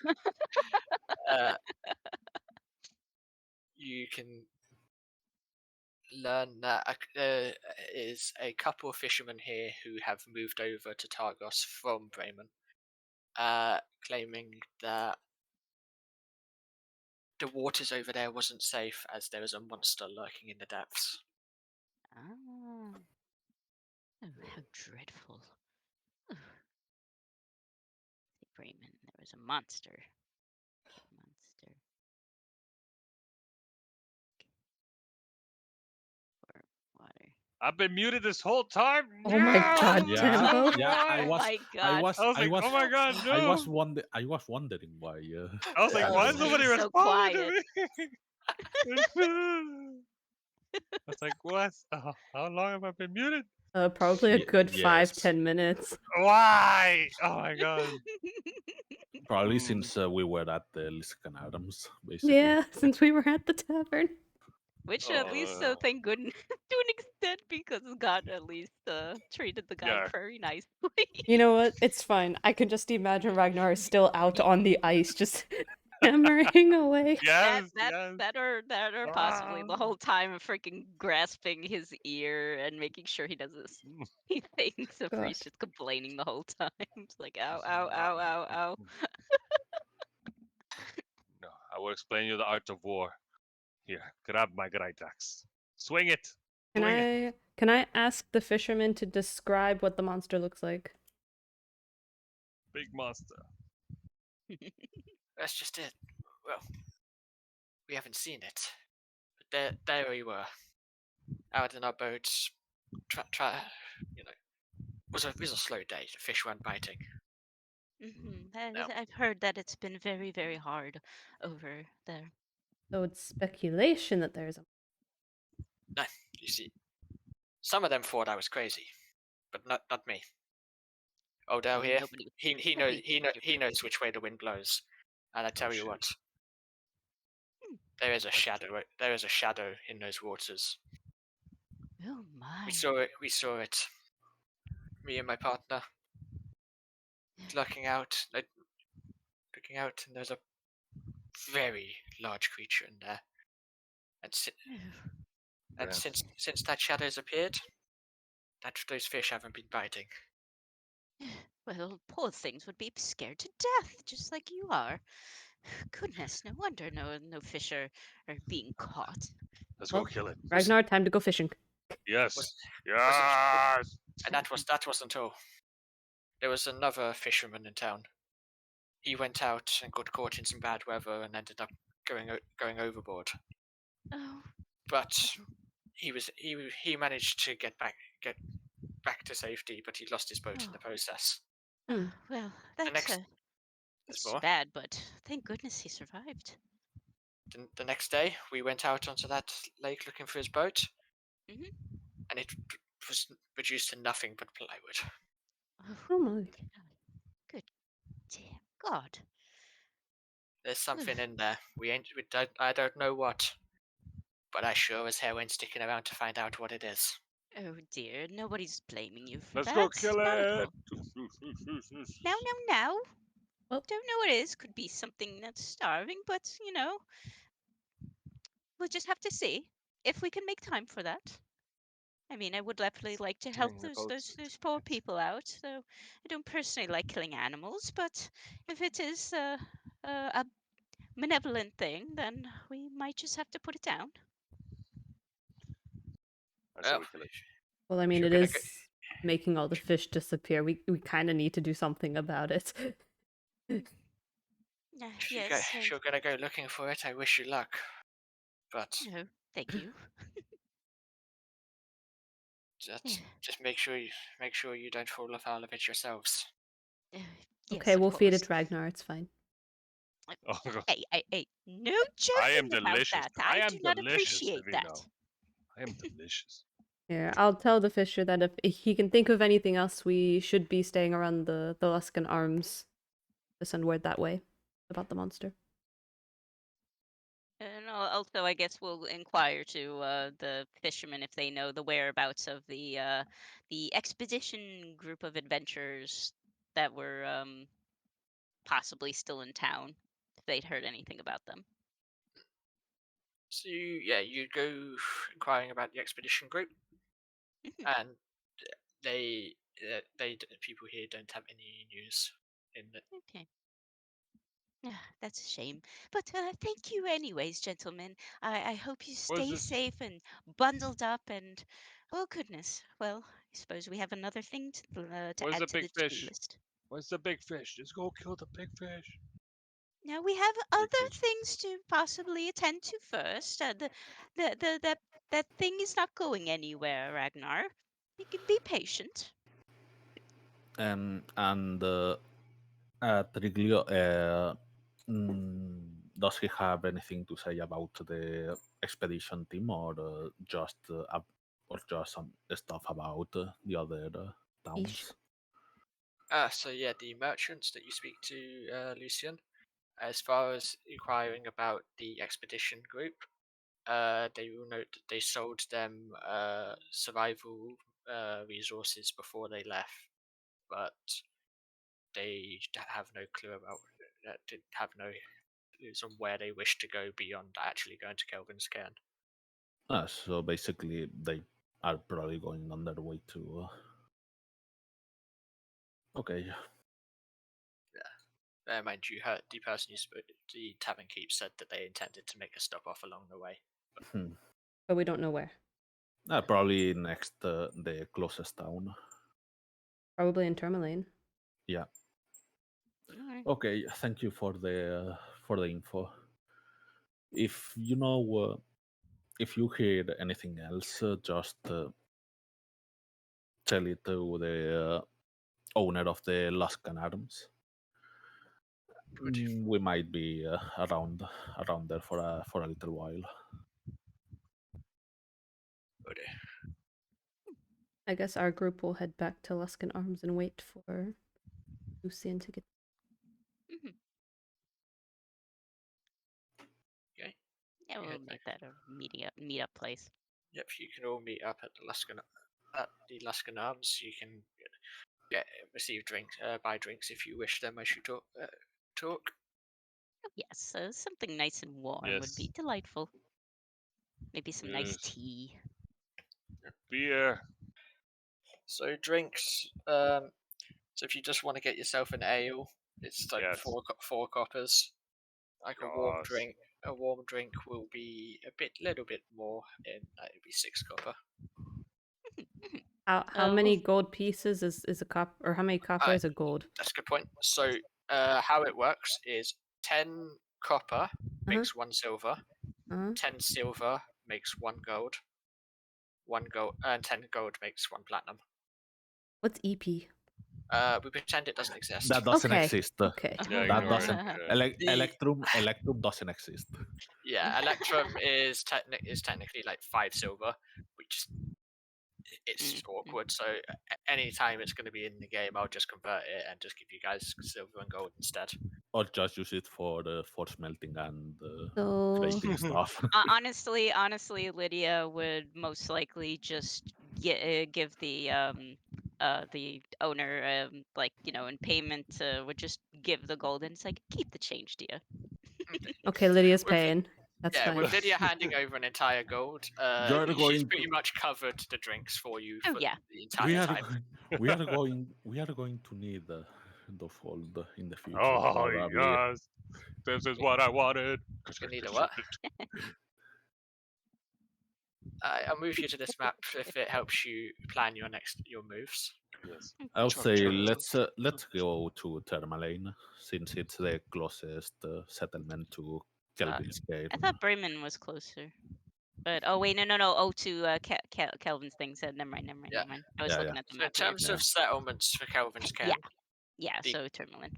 you can learn that there is a couple of fishermen here who have moved over to Targos from Bremen, claiming that the waters over there wasn't safe as there is a monster lurking in the depths. Ah. Oh, how dreadful. Ugh. Bremen, there was a monster. Monster. Or water. I've been muted this whole time. Oh my No! God, Yeah, Tempo. yeah. I Oh was, my I god. was, I was I like, was, oh my god, no! I was wondering why. I was like, Yeah, why is it's nobody so responding quiet. to me? I was like, what? How long have I been muted? Probably a good Yes, 5-10 minutes. Why? Oh my god. probably Mm. since we were at the Liscan Adams, basically. Yeah, since we were at the tavern. Which at least, thank goodness, to an extent, because God at least treated the guy Yeah. very nicely. You know what? It's fine. I can just imagine Ragnar is still out on the ice, just hammering away. Yes, yes. That or possibly the whole time freaking grasping his ear and making sure he does this. He thinks the God. priest just complaining the whole time. It's like ow, ow, ow, ow, ow. No, I will explain you the art of war. Here, grab my great axe. Swing it. Swing it. Can I ask the fisherman to describe what the monster looks like? Big monster. That's just it. Well, we haven't seen it. But there we were, out in our boats. It was a slow day. The fish weren't biting. No. I've heard that it's been very, very hard over there. So it's speculation that there's a. No, you see, some of them thought I was crazy, but not me. Odell here, Nobody. he knows which way the wind blows, and I tell you shit. what, there is a shadow. There is a shadow in those waters. Oh my. We saw it. Me and my partner looking out, and there's a very large creature in there. And Yes. since that shadow's appeared, those fish haven't been biting. Well, poor things would be scared to death, just like you are. Goodness, no wonder no fish are being caught. Let's Well, go kill it. Ragnar, time to go fishing. Yes. Was- Yes. And that wasn't all. There was another fisherman in town. He went out and got caught in some bad weather and ended up going overboard. Oh, But he managed to get back to safety, but he lost his boat in the process. Hmm. well, The next that's there's more. bad, but thank goodness he survived. The next day, we went out onto that lake looking for his boat, Mhm. and it was reduced to nothing but plywood. Oh my. Good damn God. There's something in there. I don't know what, but I sure as hell ain't sticking around to find out what it is. Oh dear, nobody's blaming you for Let's that. go kill Not at it. all. No. Well- Don't know what it is. Could be something that's starving, but we'll just have to see if we can make time for that. I mean, I would definitely like to help Stealing the boats. those poor people out. So I don't personally like killing animals, but if it is a malevolent thing, then we might just have to put it down. I say Well, we kill it. Well, I mean, Sure it gonna is making all the fish disappear. We kind of need to do something about it. Yes. If you're gonna go looking for it, I wish you luck. But No, thank you. just make sure you don't fall afoul of it yourselves. Yes, Okay, of we'll feed course. it Ragnar. It's fine. Oh, Hey, no I am joking about delicious. that. I am do not delicious, appreciate if you that. know. I am delicious. Here, I'll tell the fisher that if he can think of anything else, we should be staying around the Luskan Arms to send word that way about the monster. And also, I guess we'll inquire to the fishermen if they know the whereabouts of the expedition group of adventurers that were possibly still in town. If they'd heard anything about them. So you go inquiring about the expedition group, Mhm. and people here don't have any news in the Okay. That's a shame. But thank you anyways, gentlemen. I hope you What is stay this? safe and bundled up and oh goodness. Well, I suppose we have another thing to Where's the add to big the to-do fish? list. Where's the big fish? Let's go kill the big fish. Now we have Big other fish. things to possibly attend to first. That thing is not going anywhere, Ragnar. You can be patient. And Triglio, does he have anything to say about the expedition team, or just some stuff about the other towns? So yeah, the merchants that you speak to, Lucian, as far as inquiring about the expedition group, they will note that they sold them survival resources before they left, but they have no clue about didn't have no clues on where they wish to go beyond actually going to Kelvin's Cairn. So basically, they are probably going on their way to. Okay. Mind you, the person who spoke, the tavern keep, said that they intended to make a stop off along the way. But we don't know where. Probably next the closest town. Probably in Tourmaline. Yeah. Alright. Okay. Thank you for the info. If you know, if you hear anything else, just tell it to the owner of the Luskan Arms. We might be around there for a little while. I guess our group will head back to Luskan Arms and wait for Lucian to get. Mhm. Okay. Yeah, You we'll head make back. that a meet up place. Yep, you can all meet up at the Luskan Arms. You can receive drinks, buy drinks if you wish them as you talk. Oh, yes, something nice and warm would be Yes. delightful. Maybe some nice Yes. tea. Beer. So drinks. So if you just want to get yourself an ale, it's like Yes. four coppers. Like a warm Yes. drink. A warm drink will be little bit more. It'll be 6 copper. How many gold pieces is a cop, or how many copper is a gold? That's a good point. So how it works is 10 copper makes 1 silver. 10 silver makes 1 gold. 1 gold and 10 gold makes 1 platinum. What's EP? We pretend it doesn't exist. That doesn't Okay. exist. Okay. Yeah, That ignore doesn't. it. Electrum doesn't exist. Yeah, Electrum is technically like 5 silver, which it's just awkward. So anytime it's going to be in the game, I'll just convert it and just give you guys silver and gold instead. Or just use it for smelting and So trading stuff. Honestly, Lydia would most likely just give the owner like in payment would just give the gold and it's like keep the change, dear. okay, Lydia's With- paying. That's Yeah, fine. with Lydia handing over an entire gold, You're she's going pretty to- much covered the drinks for you Oh, for yeah. the entire time. we are going to need those gold in the future. Oh probably. yes. This is what I wanted. You need a what? I'll move you to this map if it helps you plan your moves. Yes. I'll Chug, say chug, let's go to Thermalane since it's the closest settlement to Kelvin's Cairn. I thought Bremen was closer. But oh wait, no. Oh, to Kelvin's thing said. Never mind. Yeah. I was looking at the So in map weird. terms of settlements for Kelvin's Cairn, Yeah, the- so Tourmaline.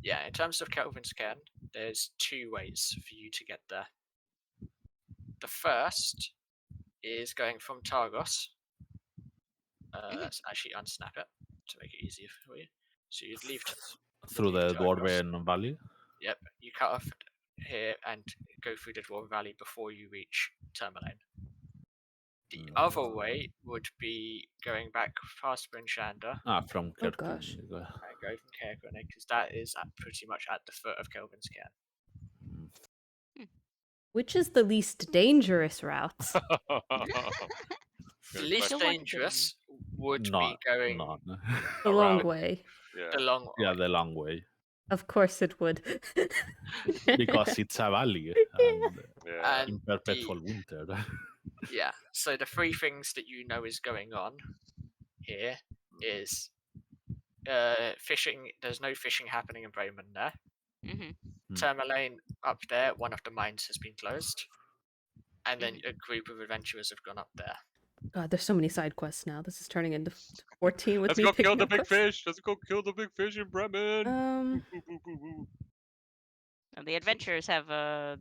yeah, in terms of Kelvin's Cairn, there's 2 ways for you to get there. The first is going from Targos. Let's actually unsnap it to make it easier for you. So you'd leave through the Targos. Dwarven Valley. Yep, you cut off here and go through the Dwarven Valley before you reach Tourmaline. The No. other way would be going back past Brynchander From Oh, Kirk. gosh. and go from Cairgornig, because that is pretty much at the foot of Kelvin's Cairn. Which is the least dangerous route? Good Least Still question. want to get in. dangerous would be Not, going not. The long Around. way. Yeah. the long way. Yeah, the long way. Of course it would. Because it's a valley and Yeah. And in perpetual winter. yeah, so the three things that you know is going on here is fishing. There's no fishing happening in Bremen there. Mhm. Tourmaline up there, one of the mines has been closed. And then Mm-hmm. a group of adventurers have gone up there. God, there's so many side quests now. This is turning into 14 with Let's me go picking kill the up big quests. fish. Let's go kill the big fish in Bremen. Um, Boo, boo, boo, boo. And the adventurers have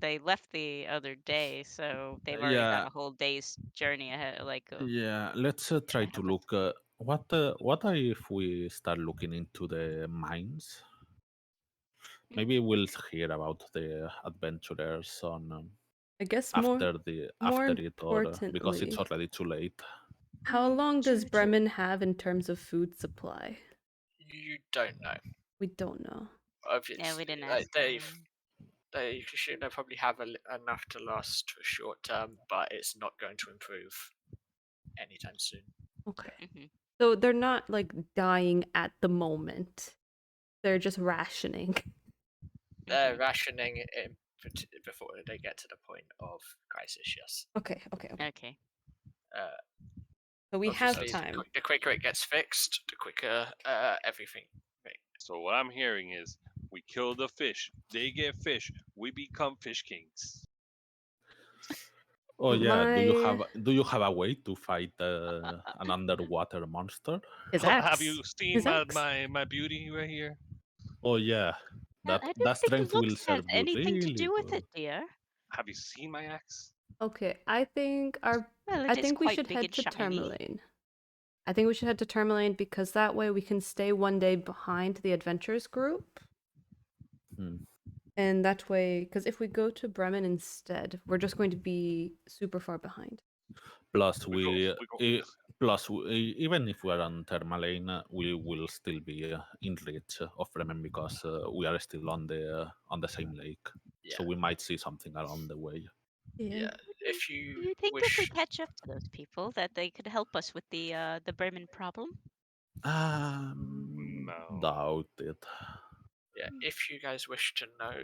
they left the other day, so they've already got a whole day's journey ahead. Yeah, let's try to have look. What if we start looking into the mines? Maybe we'll hear about the adventurers on I guess after more it, or because it's importantly, already too late. how long does Bremen have in terms of food supply? You don't know. We don't know. Obviously, Yeah, we didn't like, ask. Them. they should probably have enough to last for short term, but it's not going to improve anytime soon. Okay. Mm-hmm. So they're not like dying at the moment. They're just rationing. They're rationing it before they get to the point of crisis. Yes. Okay. Okay. So we have Obviously, time. the quicker it gets fixed, the quicker everything. So what I'm hearing is we kill the fish. They get fish. We become fish kings. Oh yeah, do My- you have a way to fight an underwater monster? His Have axe. you seen His my, axe. my beauty right here? Oh yeah, I that don't that think strength will looks has serve you anything to really do with good. it, dear. Have you seen my axe? Okay, I think Well, I it is think we quite should big head and to shiny. Tourmaline. I think we should head to Tourmaline because that way we can stay one day behind the adventurers group. Hmm. And that way, because if we go to Bremen instead, we're just going to be super far behind. Plus, We go. Even if we are on Tourmaline, we will still be in reach of Bremen because we are still on the same lake. Yeah. So we might see something along the way. Yeah. If Do you you think if we wish, catch up to those people that they could help us with the Bremen problem? No. Doubt it. yeah, if you guys wish to know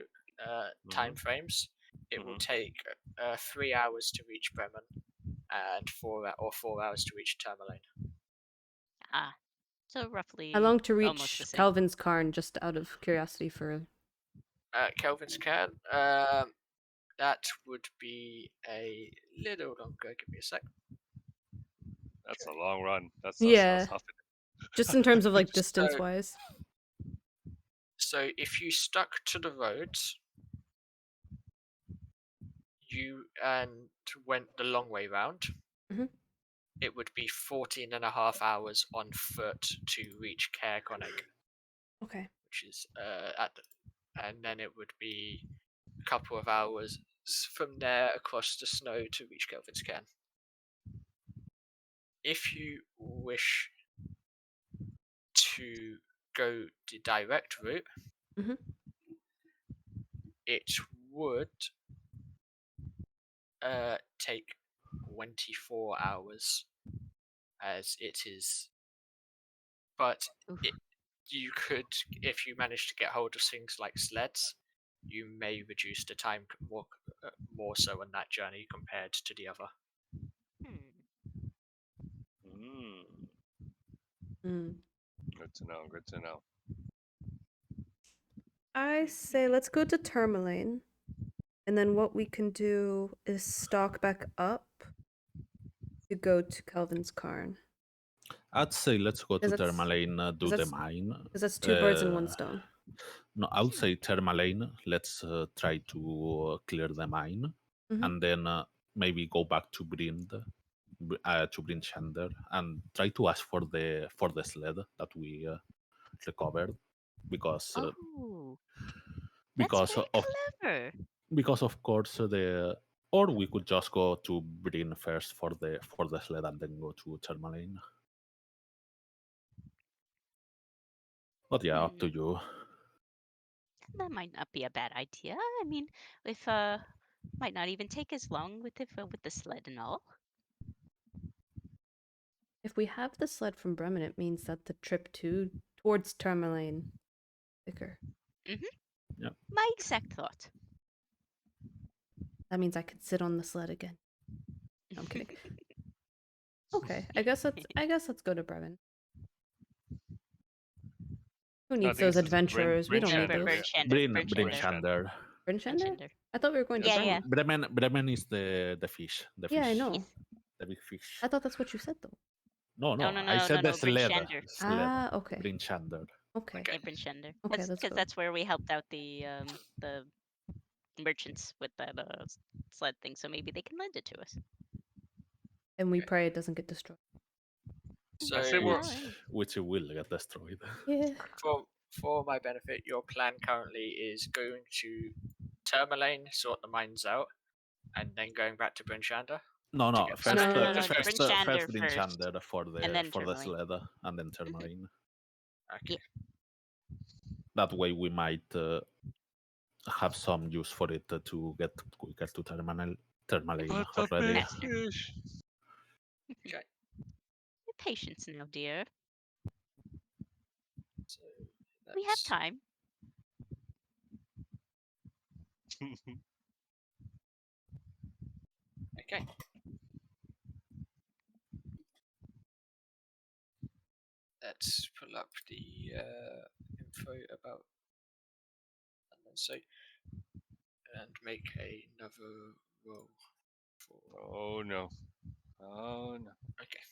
time frames, it will Mhm. take 3 hours to reach Bremen and 4 hours to reach Tourmaline. Ah, so roughly How long to almost reach the same. Calvin's Cairn, just out of curiosity for... Kelvin's Cairn, that would be a little longer. Give me a sec. That's a long run. That's Yeah. huffing. Just in terms of like So- distance-wise. So if you stuck to the roads, you and went the long way round, Mhm. it would be 14 and a half hours on foot to reach Cairgornig, Okay. which is and then it would be a couple of hours from there across the snow to reach Kelvin's Cairn. If you wish to go the direct route, Mhm. it would take 24 hours, as it is. But Oof. you could, if you manage to get hold of things like sleds, you may reduce the time more so on that journey compared to the other. Mm. Good to know. Good to know. I say let's go to Tourmaline, and then what we can do is stalk back up to go to Calvin's Cairn. I'd say let's go to 'Cause that's- Tourmaline, do 'cause the that's- mine. Because that's two birds in one stone. No, I would say Tourmaline. Let's try to clear the mine, Mhm. and then maybe go back to Brynchander and try to ask for the sled that we recovered, because Oh, because That's of very clever. because of course or we could just go to Bryn first for the sled and then go to Tourmaline. But yeah, up to you. That might not be a bad idea. I mean, if might not even take as long with the sled and all. If we have the sled from Bremen, it means that the trip towards Tourmaline quicker. Yeah. My exact thought. That means I could sit on the sled again. No, I'm kidding. Okay, I guess let's go to Bremen. Who needs think those this is adventurers? We don't need Brinchander, those. Brinchander. Brinchander? I thought we were going to Yeah, Bremen. yeah. Bremen is the fish. The Yeah, fish. I know. Yes. The big fish. I thought that's what you said though. No, No, I said the sled. Brinchander. Ah, okay. Brinchander. Okay. Okay. Yeah, Brinchander. Okay, Because let's go. that's where we helped out the merchants with that sled thing. So maybe they can lend it to us. And we pray it doesn't get destroyed. So I say we're Which will get destroyed. Yeah. for my benefit, your plan currently is going to Tourmaline, sort the mines out, and then going back to Brinchander. No, get first, No, no, no, first, no, first Brinchander Brinchander for the and then for the Tourmaline. sled and then Tourmaline. Okay. That way we might have some use for it to get quicker to Tourmaline But the already. big fish. Okay. Patience now, dear. So We have time. Okay. Let's pull up the info about and make another roll for. Oh no. Oh no. Okay.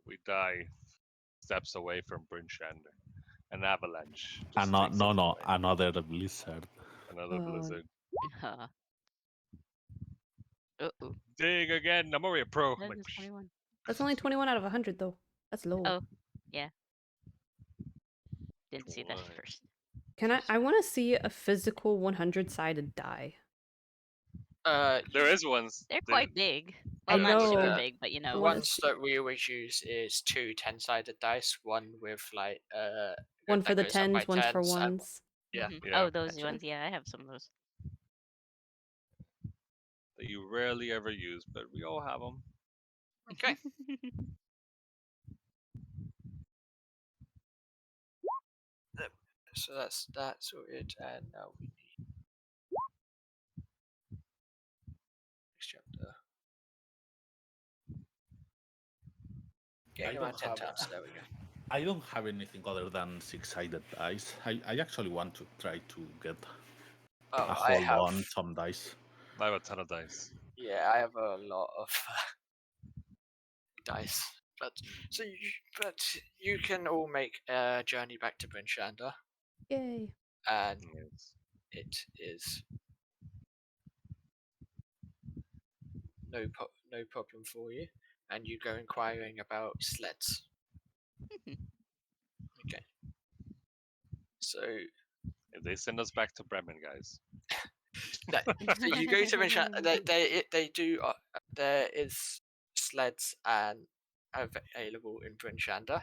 We die steps away from Brinchander. An avalanche. And Just takes us away. another blizzard. Another blizzard. Uh-oh. Dig again. I'm already a pro. That Like, is 21. That's only 21 out of 100 though. That's low. Oh, yeah. Didn't see that Why? first. I want to see a physical 100-sided die. there is ones. They're quite big. I Well, not super know. big, but you I know. wanna ones see- that we always use is 2 10-sided dice, one with like one that for the goes up by 10s, one's for 10s, and- ones. Yeah. Mhm. Yeah. Oh, those Gotcha. ones. Yeah, I have some of those. That you rarely ever use, but we all have them. Okay. So that's that sorted, and now we need next chapter. Getting around 10 times. There we go. I don't have anything other than 6-sided dice. I actually want to try to get a I hold have. on some dice. I have a ton of dice. Yeah, I have a lot of dice, but you can all make a journey back to Brinchander, Yay. and Yes. it is no problem for you, and you go inquiring about sleds. Okay. So If they send us back to Bremen, guys. so you go to Brinchander. They do. There is sleds and available in Brinchander,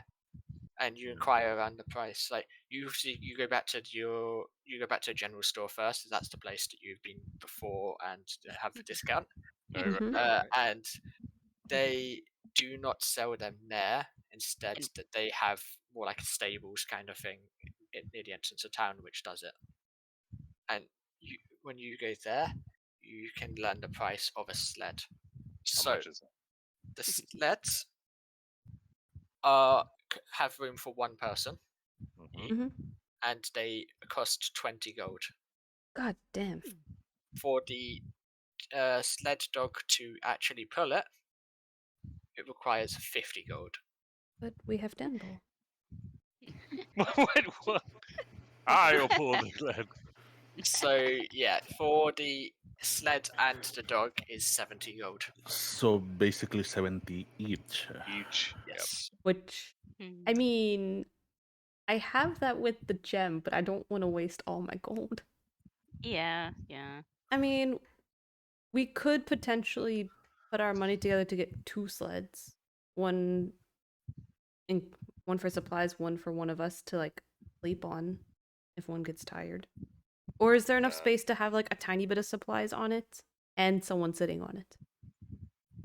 and you inquire around the price. Like you go back to a general store first. That's the place that you've been before and have the discount. Mhm. And they do not sell them there. Instead, that they have more like a stables kind of thing near the entrance of town, which does it. And when you go there, you can learn the price of a sled. How So much is it? the sleds have room for one person, Mm-hmm. and they cost 20 gold. God damn. For the sled dog to actually pull it, it requires 50 gold. But we have Denball. Wait, what? I'll pull the sled. So yeah, for the sled and the dog is 70 gold. So basically 70 each. Each. Yes. Which, Hmm. I mean, I have that with the gem, but I don't want to waste all my gold. Yeah. I mean, we could potentially put our money together to get 2 sleds. One for supplies, one for one of us to like sleep on if one gets tired. Or is there enough space to have like a tiny bit of supplies on it and someone sitting on it?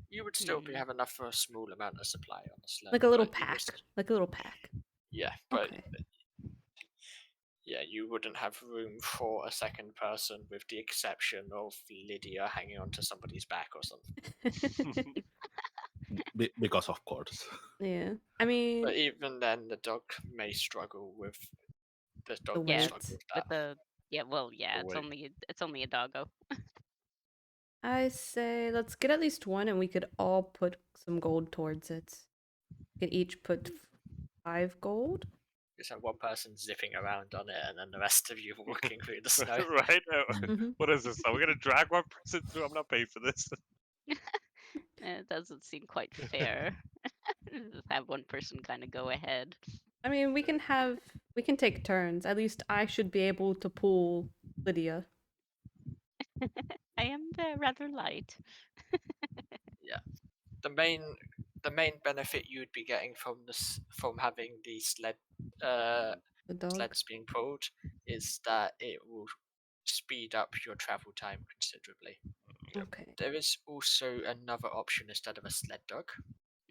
You would still have enough for a small amount of supply on the sled. Like a little but you pack. would- Like a little pack. Yeah, but Okay. yeah, you wouldn't have room for a second person, with the exception of Lydia hanging onto somebody's back or something. Because of course. Yeah. I mean, But even then, the dog may struggle with The struggle weight. with that. With the it's wait. only a doggo. I say let's get at least one and we could all put some gold towards it. We could each put 5 gold. Just have one person zipping around on it, and then the rest of you walking through the snow. Right? Mhm. What is this? Are we gonna drag one person through? I'm not paying for this. It doesn't seem quite fair. Just have one person kind of go ahead. I mean, we can take turns. At least I should be able to pull Lydia. I am rather light. The main benefit you'd be getting from having the The dog. sleds being pulled is that it will speed up your travel time considerably. Okay. There is also another option instead of a sled dog.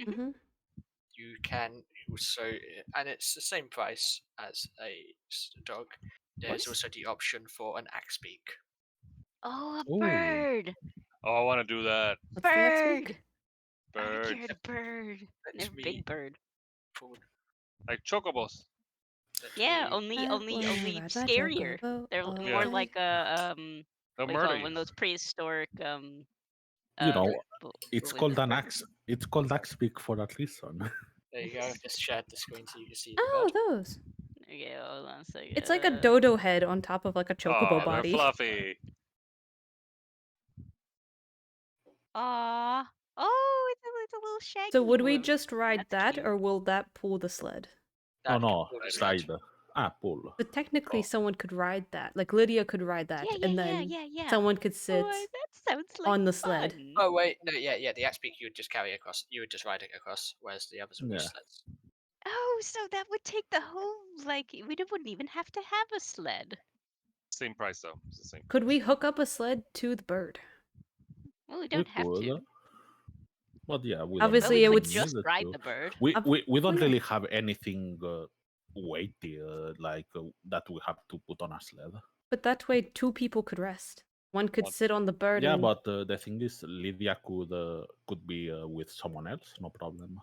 Mm-hmm. You can also, and it's the same price as a dog. There's also the option for an axe beak. Oh, a Ooh. bird! Oh, I want to do that. What's the next Bird! week? I want to Bird. carry the bird. Let They're a me big bird. pull. Like chocobos. Yeah, me- only I wanna ride my scarier. chocobo They're all more day. like a They'll what do you call murder them? you. One of those prehistoric You know, what it's was called it? an axe. It's called axe speak for a reason. There you go. Just shared the screen so you can see the Oh, bird. those. Okay, hold on a second. It's like a dodo head on top of like a chocobo Oh, they're body. fluffy. Aw. Oh, it's a little shaggy. So would we one. just ride That's that, cute. or will that pull the sled? No, That no, can pull the sled. ride. Pull. But technically, Oh. someone could ride that. Like Lydia could ride that, and then Yeah. someone could sit Oh, that sounds like on the sled. fun. Oh wait, no, yeah. The axe beak you would just carry across. You would just ride it across, whereas the others would be Yeah. sleds. Oh, so that would take the whole wouldn't even have to have a sled. Same price though. It's the same. Could we hook up a sled to the bird? Well, we We don't have could. to. But yeah, we Obviously, don't it we would could need just it ride to. the bird. We don't yeah. really have anything weighty that we have to put on a sled. But that way, 2 people could rest. One could sit on the bird. Yeah, and... but the thing is, Lydia could be with someone else, no problem.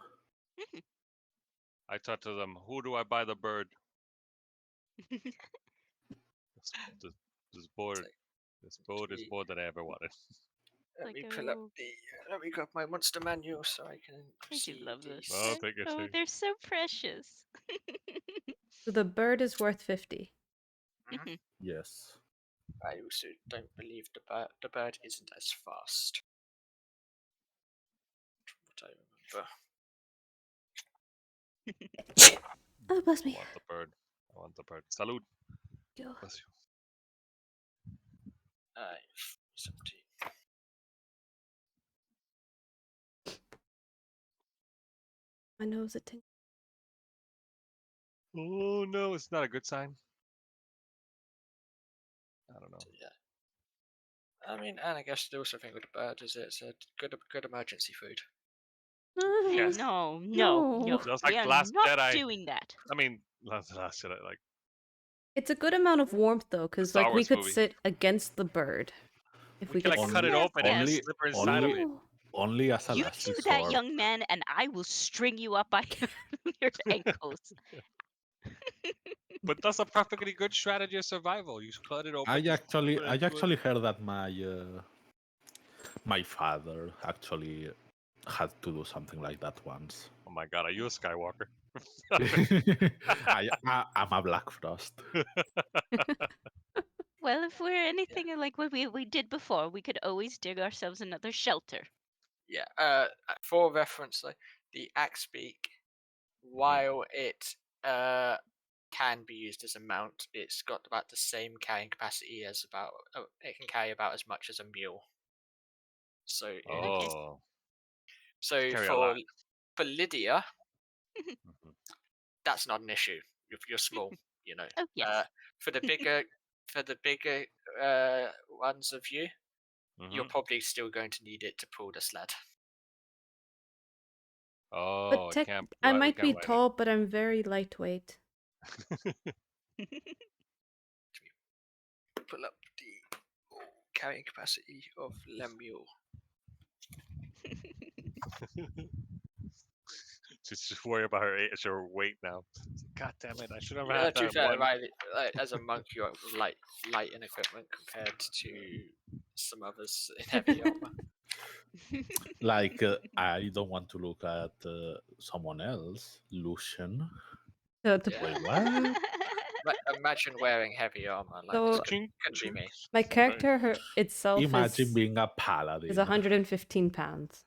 I thought to them, who do I buy the bird? This board is more than I ever wanted. Let Like, me pull up oh. let me grab my monster manual so I can I do see love these. this. Oh, take it. Oh, they're so precious. So the bird is worth 50. Yes. I also don't believe the bird isn't as fast. What I remember. Oh, bless I me. want the bird. Salud. Yo. Bless you. 17. My nose it tingles. Oh no, it's not a good sign. I don't know. Yeah. I mean, and I guess the also thing with the bird is it's a good emergency food. Yes. No. Just like we are Last not Jedi. doing that. I mean, Last Jedi, like It's a good amount of warmth though, because Star like we Wars could movie. sit against the bird. If we we can could like sit. cut it Yes, open and yes. slip inside of it. Only as a You last do that, resort. young man, and I will string you up by your ankles. But that's a perfectly good strategy of survival. You cut it open. I just actually put it into it. heard that my father actually had to do something like that once. Oh my god, are you a Skywalker? I'm a Black Frost. Well, if we're anything like what we did before, we could always dig ourselves another shelter. Yeah. For reference, though, the axe beak, while it can be used as a mount. It's got about the same carrying capacity as it can carry about as much as a mule. So Oh, so carry a for lot. Lydia, Mhm. that's not an issue. You're small, you know. Oh yes. For the bigger ones of you, you're Mhm. probably still going to need it to pull the sled. Oh, But we I can't might be ride tall, but I'm very lightweight. it. Pull up the carrying capacity of Lemuel. Just worry about her weight now. God damn it! I should have To had be that fair, one. Riley, as a monk, you're light in equipment compared to some others in heavy armor. Like, I don't want to look at someone else. Lucian. So Yeah. Wait, what? Imagine wearing heavy armor. Like So- this couldn't be me. my character itself Imagine being a paladin. is 115 pounds.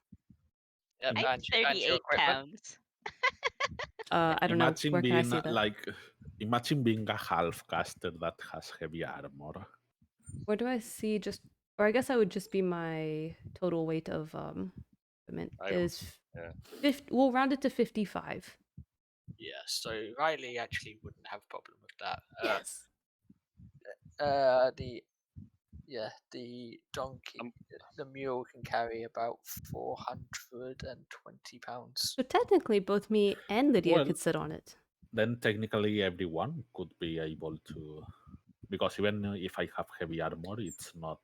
Yep, I'm and your 38 equipment. pounds. I don't know. Imagine Where can I being see that? like, imagine being a half caster that has heavy armor. Where do I see or I guess I would just be my total weight of equipment Items, is yeah. 50. We'll round it to 55. Yeah, so Riley actually wouldn't have a problem with that. Yes. The donkey, the mule can carry about 420 pounds. So technically, both me and Lydia Well, could sit on it. Then technically everyone could be able to, because even if I have heavy armor, it's not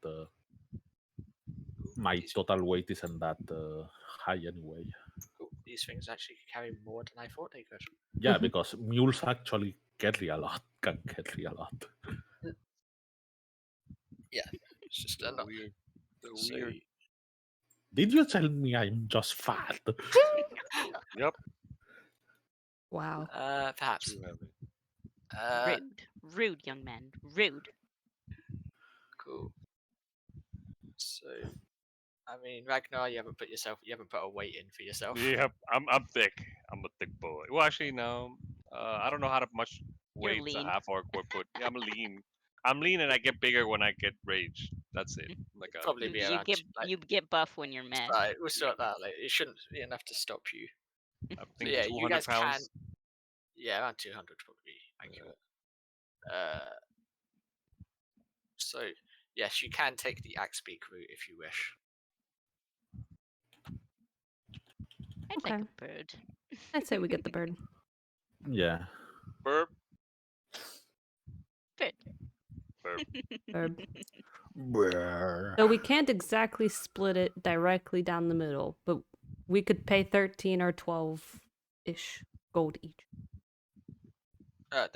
my total weight isn't that high anyway. These things actually carry more than I thought they could. Yeah, because mules actually carry a lot. Can carry a lot. Yeah, it's just They're not weird. They're so. weird. Did you tell me I'm just fat? Yep. Wow. Perhaps. Too heavy. Rude, young man. Rude. Cool. So, I mean, Ragnar, you haven't put a weight in for yourself. Yep. I'm thick. I'm a thick boy. Well, actually, no. I don't know how much You're weight to lean. have or put. Yeah, I'm lean. I'm lean and I get bigger when I get rage. That's it. Like Probably be around. You get buff when you're mad. Right, we'll sort that. Like, it shouldn't be enough to stop you. I So think yeah, you 200 guys pounds. can. Yeah, around 200 probably accurate. So yes, you can take the axe beak route if you wish. I'd like Okay. a bird. I'd say we get the bird. Yeah. Burp. Bird. Burp. Bird. So we can't exactly split it directly down the middle, but we could pay 13 or 12-ish gold each. They're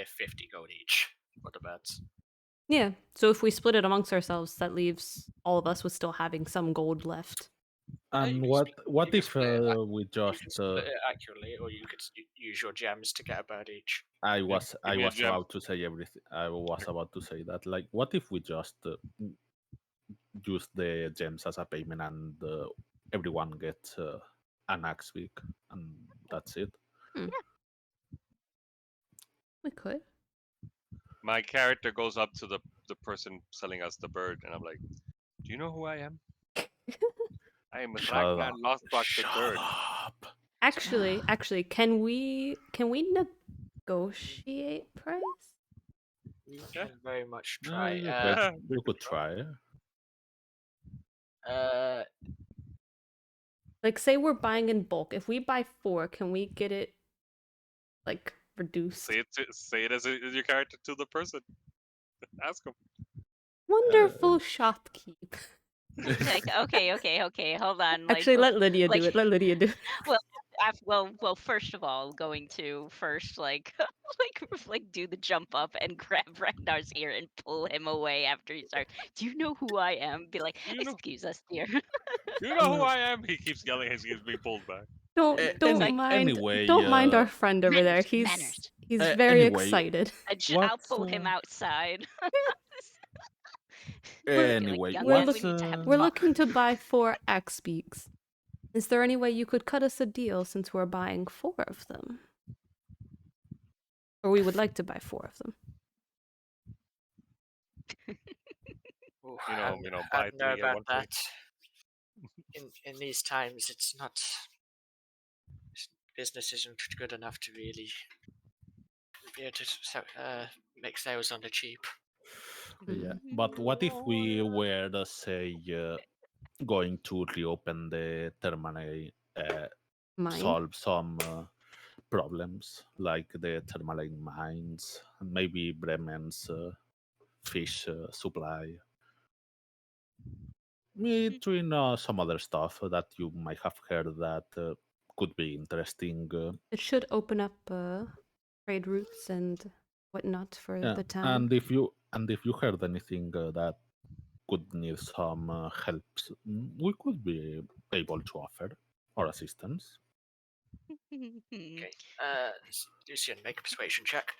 50 gold each for the birds. Yeah, so if we split it amongst ourselves, that leaves all of us with still having some gold left. And you what can if split it we You just can split it accurately, or you could use your gems to get a bird each. I Yep, was give me a gem. about to say everything. I was about to say that. Like, what if we just use the gems as a payment and everyone gets an axe beak and that's it? Yeah. We could. My character goes up to the person selling us the bird, and I'm like, "Do you know who I am? I am Shut Ragnar up. Lothbrok the Shut Third." up. Actually, can we negotiate price? You Yeah. can very much No, try. you could try. Like, say we're buying in bulk. If we buy 4, can we get it like reduced? Say it as your character to the person. Ask him. Wonderful shopkeep. Like, okay, hold on. Like, Actually, let Lydia do like- it. Let Lydia do it. well, first of all, going to like do the jump up and grab Ragnar's ear and pull him away after he starts. Do you know who I am? Be like, You know- excuse us, dear. You know who I am? He keeps yelling as he's being pulled back. Don't Like, mind. anyway, Don't mind our friend over there. Manners. He's very anyway, excited. I'll pull him outside. Anyway, young man, we need to have a We're talk. looking to buy 4 axe beaks. Is there any way you could cut us a deal since we're buying 4 of them? Or we would like to buy 4 of them. Ooh, You I know, don't buy know 3 get about 1 free. that. In these times, business isn't good enough to really be able to make sales on the cheap. Yeah, but what if we were, say, going to reopen the terminal, Mine. solve some problems like the thermaline mines, and maybe Bremen's fish supply, between some other stuff that you might have heard that could be interesting. It should open up trade routes and whatnot for Yeah, the town. and if you heard anything that could need some help, we could be able to offer our assistance. Okay. Lucian, make a persuasion check.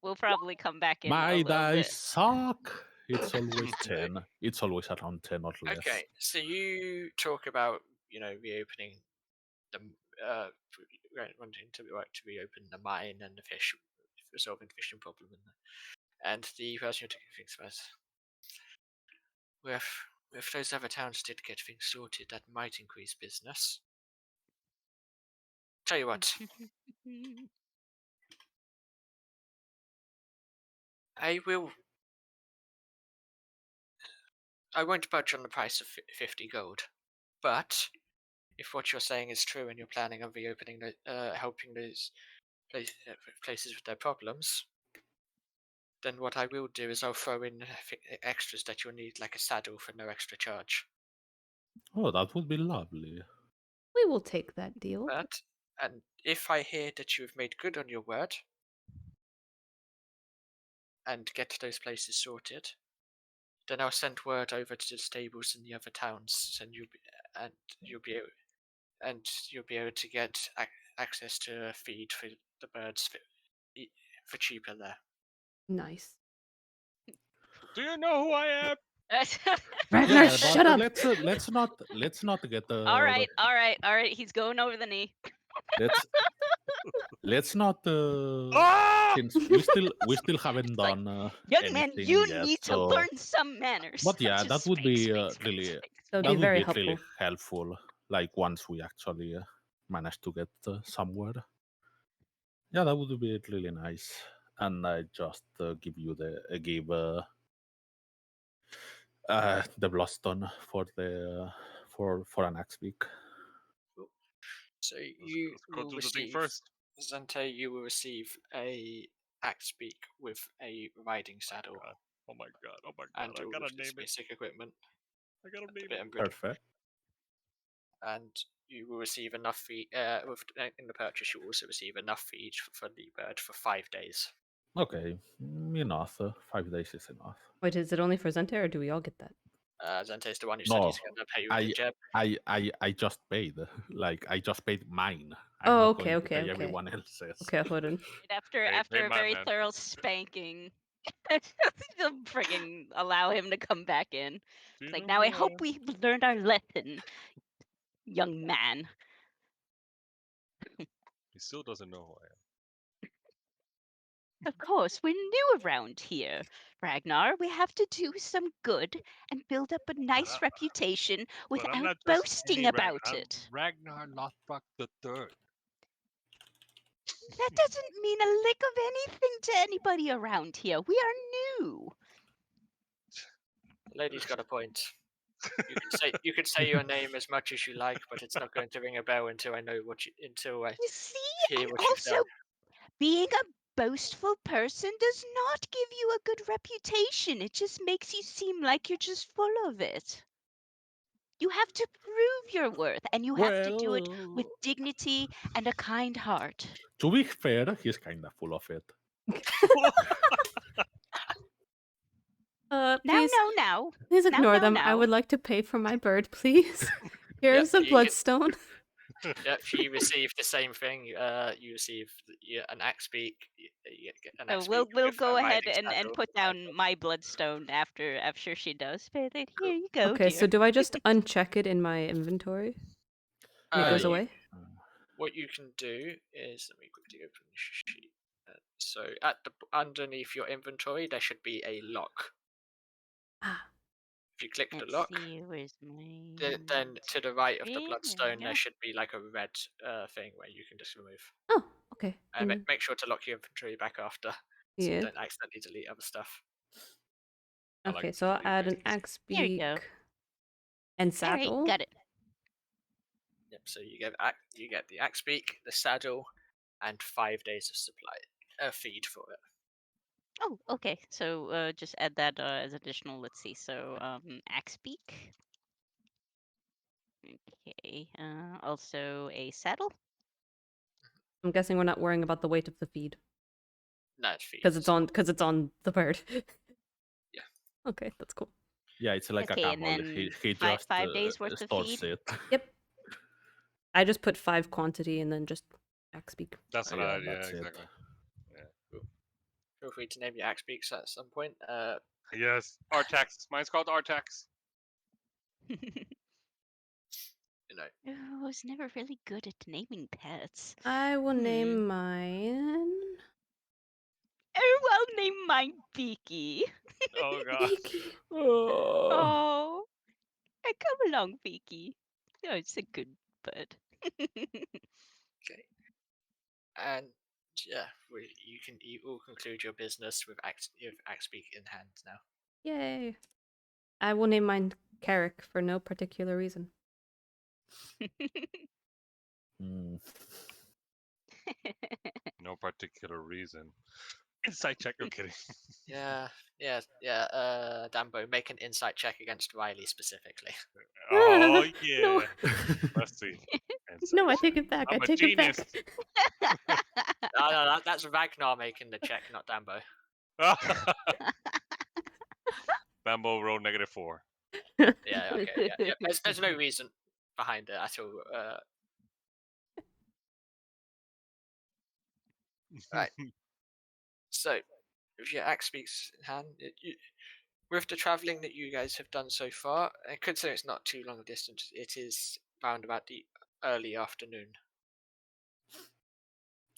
We'll probably come back in a My little dice bit. suck. It's always 10. It's always around 10 or less. Okay, so you talk about reopening the wanting to reopen the mine and the fish, resolving the fishing problem, and the person you're taking things first. If those other towns did get things sorted, that might increase business. Tell you what, I won't budge on the price of 50 gold, but if what you're saying is true and you're planning on reopening, helping those places with their problems, then what I will do is I'll throw in extras that you'll need, like a saddle for no extra charge. Oh, that would be lovely. We will take that deal. And if I hear that you've made good on your word and get those places sorted, then I'll send word over to the stables in the other towns, and you'll be able to get access to feed for the birds for cheaper there. Nice. Do you know who I am? Ragnar, Yeah, shut but up! let's not get all right. He's going over the knee. let's not Ah! since we still haven't It's like, done young man, anything you yet. need to So, learn some manners. but yeah, Just that would spank, be spank, spank, really spank. That would that be would very be helpful. really helpful. Like once we actually manage to get somewhere. Yeah, that would be really nice. And I just give you the Bloodstone for the for an axe week. So you Let's go will do the thing receive, first. Zante, you will receive a axe beak with a riding saddle Oh my god! and I all gotta of this name it. basic equipment. I gotta and a name bit it. of bread. Perfect. And you will receive enough feed. In the purchase, you will also receive enough feed for the bird for 5 days. Okay, enough. 5 days is enough. Wait, is it only for Zente or do we all get that? Zante's the one who said No, he's going to pay you with the jeb. I just paid. Like I just paid mine. I'm Oh, not okay, going to okay, pay okay. everyone else's. Okay, hold on. After Hey, a my very man. thorough spanking, they'll frigging allow him to come back in. Do you It's like, know now I who hope am? we learned our lesson, young man. He still doesn't know who I am. Of course, we're new around here, Ragnar. We have to do some good and build up a nice reputation But I'm without not just boasting any about I'm it. Ragnar Lothbrok the Third. That doesn't mean a lick of anything to anybody around here. We are new. The lady's got a point. You could say your name as much as you like, but it's not going to ring a bell until I know until I You see, hear and what you've also done. being a boastful person does not give you a good reputation. It just makes you seem like you're just full of it. You have to prove your worth, and you have to do it with dignity and a kind heart. To be fair, he's kind of full of it. Please, Now. please ignore now, them. now. I would like to pay for my bird, please. Here's a you can- bloodstone. Yep, you receive the same thing. You receive an axe beak. You get an So axe we'll beak with go a ahead riding and saddle. put down my bloodstone after she does. But here you go, Okay, dear. so do I just uncheck it in my inventory? And it goes You- away? what you can do is, let me quickly open the sheet. So underneath your inventory, there should be a lock. Ah, If you click the Let's lock, see, where's my... then to the right of the There we bloodstone, go. there should be like a red thing where you can just remove. oh, okay. And And make sure to lock your inventory back after, so you yeah. don't accidentally delete other stuff. I like Okay, to so I'll delete add an things. axe There we beak go. and All saddle. right, got it. Yep. So you get the axe beak, the saddle, and 5 days of supply feed for it. Oh, okay. So just add that as additional. Let's see. So axe beak. Okay. Also a saddle. I'm guessing we're not worrying about the weight of the feed No, it's feed. because it's on the bird. Yeah. Okay, that's cool. Yeah, it's like Okay, a and camel. then He five just days worth of stores feed? it. Yep. I just put 5 quantity and then just axe beak. That's what Yeah, I. Yeah, that's it. exactly. Feel free to name your axe beaks at some point. Yes, Artax. Mine's called Artax. You know, Oh, I was never really good at naming pets. I will name mine. Oh, I'll name mine Beaky. Oh god. Beaky. Oh, come along, Beaky. Oh, it's a good bird. okay. And yeah, you all conclude your business with axe beak in hand now. Yay. I will name mine Carrick for no particular reason. Mm. No particular reason. Insight check. No kidding. Yeah. Dambo, make an insight check against Riley specifically. Oh No. yeah. Let's see. Insight No, I check. take it back. I'm I a take it back. genius. No, that's Ragnar making the check, not Dambo. Bambo rolled -4. Yeah, okay, yeah. There's no reason behind it at all. Right. So, with your axe beaks in hand, with the travelling that you guys have done so far, and considering it's not too long a distance, it is round about the early afternoon.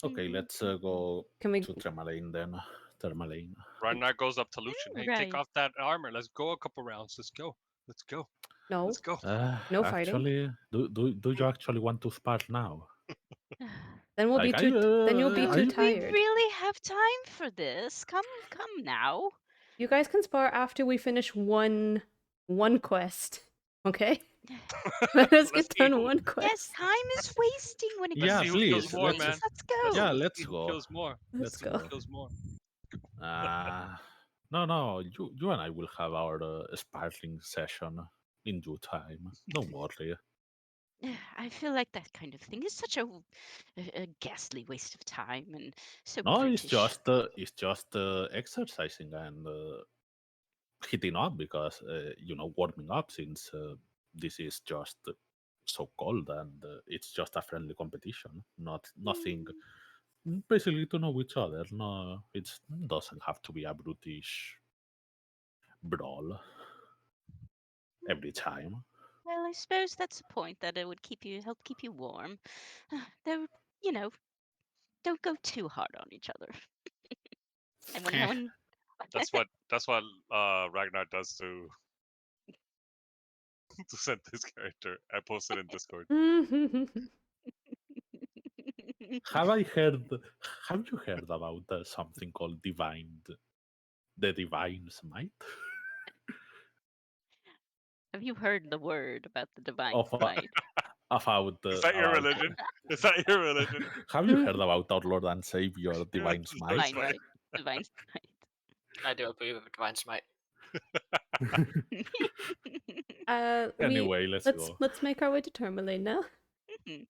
Okay, let's go Can we? to Tremaline then. Tremaline. Ragnar goes up to Lucian. Hey, take Right. off that armor. Let's go a couple rounds. Let's go. Let's go. No. Let's go. No fighting. Actually, do you actually want to spar now? Then we'll be Like, too. Then you'll be are too you- We tired. really have time for this. Come now. You guys can spar after we finish one quest. Okay. Let us Let's get see done who- one Yes, quest. time is wasting when it Let's Yeah, see comes who to kills please, these more, let's- things. man. Let's go. Yeah, Let's let's see who go. kills more. Let's See who go. kills more. No, you and I will have our sparring session in due time. Don't worry. I feel like that kind of thing is such a ghastly waste of time and so No, British. it's just exercising and heating up because warming up since this is just so cold and it's just a friendly competition, nothing. Basically to know each other. No, it doesn't have to be a brutish brawl every time. Well, I suppose that's the point, that it would help keep you warm. Though, don't go too hard on each other. And when That's what Ragnar does to to send this character. I posted in Discord. Have you heard about something called the divine smite? Have you heard the word about the divine Of smite? about Is that your about- religion? Is that your religion? Have you heard about our Lord and Savior divine smite? Divine right. Divine smite. I do agree with Divine Smite. Anyway, let's go. Let's make our way to Tourmaline now. Mhm.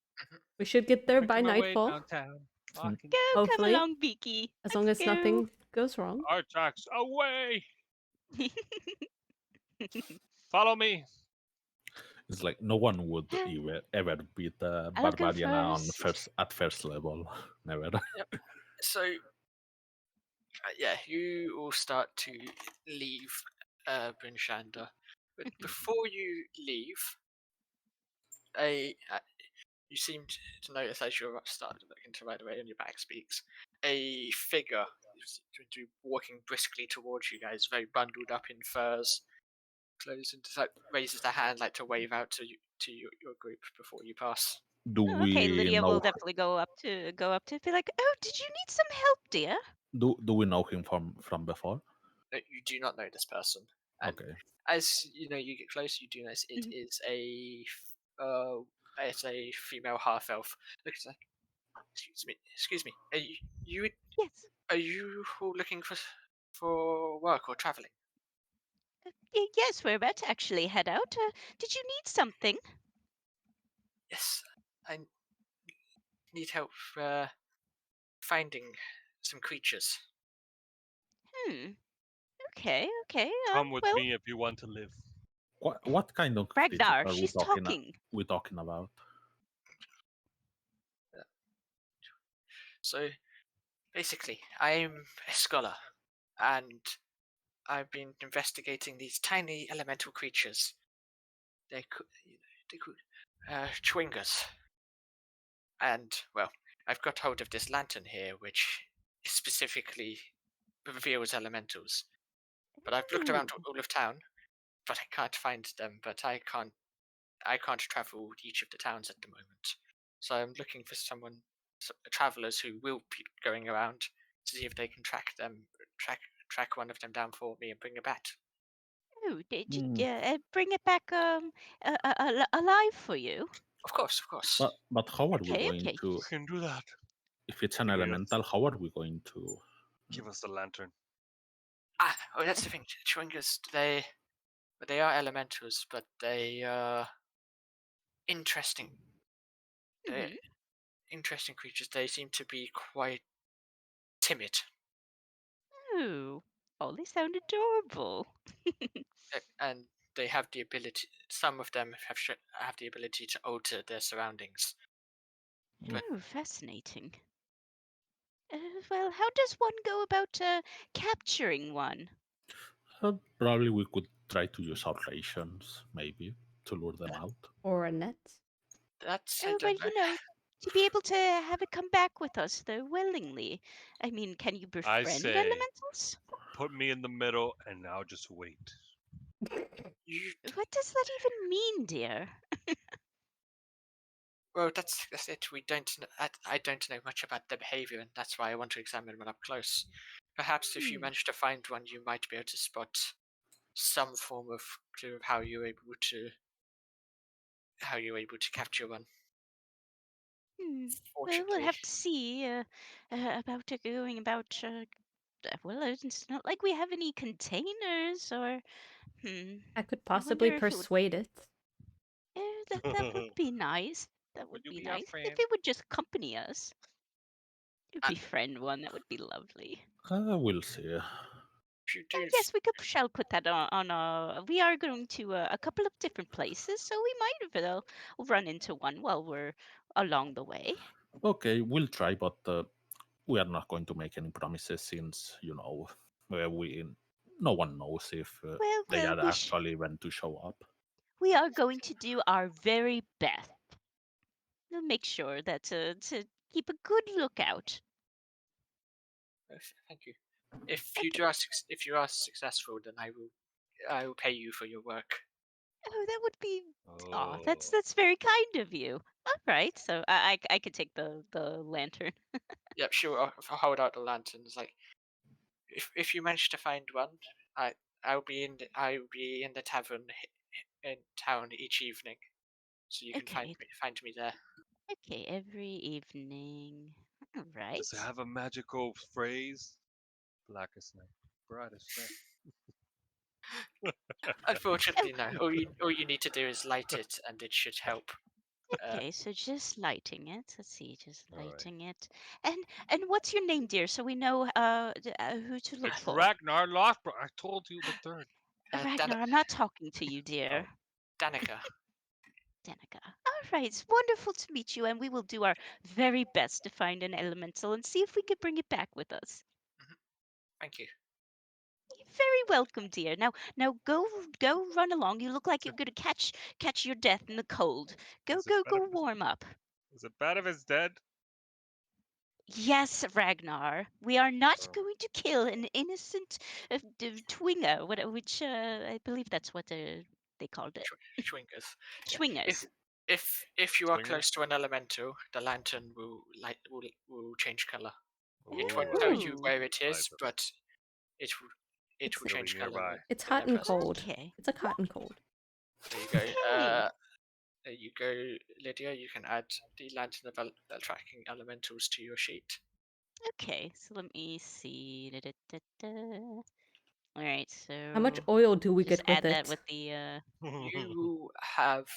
We should get there by Making my way nightfall, downtown, walking. Go, come Hopefully. along, Beaky. as long Let's as go. nothing goes wrong. Artax, away! Follow me. It's like no one would ever beat I'll go Barbarian on first. at first level. Never. So, yeah, you all start to leave Brynshanda. But before you leave, you seem to notice as you're starting looking to right away and your back speaks, a figure is walking briskly towards you guys, very bundled up in furs, clothes, and just like raises their hand like to wave out to your group before you pass. Do Oh, okay, we Lydia will know definitely go up to be like, "Oh, did you need some help, dear?" do we know him from before? No, you do not know this person, and Okay. as you know, you get closer, you do notice it Mhm. is it's a female half elf. Looks like, excuse me, Yes. are you all looking for work or traveling? Yes, we're about to actually head out. Did you need something? Yes, I need help finding some creatures. Hmm. Okay. Okay. Come with Well, me if you want to live. What kind of creatures Ragnar, are we she's talking talking. about? So basically, I'm a scholar, and I've been investigating these tiny elemental creatures. They could, chwingers. And, well, I've got hold of this lantern here, which specifically reveals elementals. But I've looked around Ooh. all of town, but I can't find them. But I can't travel each of the towns at the moment. So I'm looking for travelers who will be going around to see if they can track one of them down for me and bring it back. Oh, did you Hmm. bring it back alive for you? Of course, of course. But how are we Okay. going Okay. to? We can do that. If it's an Give me elemental, how are we going to? give us the lantern. Oh, that's the thing. Chewingers, they are elementals, but they are interesting. They're Hmm. interesting creatures. They seem to be quite timid, Oh, oh, they sound adorable. and they have the ability. Some of them have the ability to alter their surroundings. But Oh, fascinating. Well, how does one go about capturing one? Probably we could try to use our rations, maybe, to lure them out. Or a net. that's I Oh, don't but know. to be able to have it come back with us, though, willingly. I mean, can you I befriend say, elementals? put me in the middle, and now just wait. You What does that even mean, dear? well, that's it. We don't. I don't know much about their behavior, and that's why I want to examine one up close. Perhaps if you Hmm. manage to find one, you might be able to spot some form of clue of how you're able to capture one. Hmm. Well, we'll Fortunately, have to see about going about. Well, it's not like we have any containers or. Hmm. I could I possibly wonder if it would. persuade it. That would be nice. That Would would you be be our nice if friend? it would just accompany us. uh, Befriend one. That would be lovely. We'll see. if you do, Yes, shall put that on. We are going to a couple of different places, so we might run into one while we're along the way. Okay, we'll try, but we are not going to make any promises since we no one knows if Well, they well, are actually going to show up. we are going to do our very best. We'll make sure that to keep a good lookout. thank you. If Okay. if you are successful, then I will pay you for your work. Oh, that would be. Oh, Oh. that's very kind of you. All right, so I could take the lantern. Yep, sure. I'll hold out the lantern. It's like if you manage to find one, I I'll be in the tavern in town each evening, so you can Okay, find me there. okay, every evening. All right. Does it have a magical phrase? Blackest night, brightest night. Unfortunately, no. All you need to do is light it, and it should help. Okay, so just lighting it. Let's see, just All right. lighting it. And what's your name, dear, so we know who to look It's for? Ragnar Lothbrok. I told you the third. Dan- Ragnar, I'm not talking to you, dear. Oh, Danica. Danica. All right, it's wonderful to meet you, and we will do our very best to find an elemental and see if we can bring it back with us. Thank you. You're very welcome, dear. Now go run along. You look like you're gonna catch your death in the cold. Go is it better? warm up. Is it bad if it's dead? Yes, Ragnar, we are not Oh. going to kill an innocent twinger, which I believe that's what they called it. Schwingers. Yeah. Swingers. If you are Swingers? close to an elemental, the lantern will change color. It Ooh, won't tell you Ooh. where it is, Right. but it will It's- will It'll change be color. nearby. It's in hot their and presence. cold. Okay. It's like hot and cold. There you go. Okay. There you go, Lydia. You can add the lantern of tracking elementals to your sheet. Okay, so let me see. All right, so How much oil do we just get with add that it? with the You have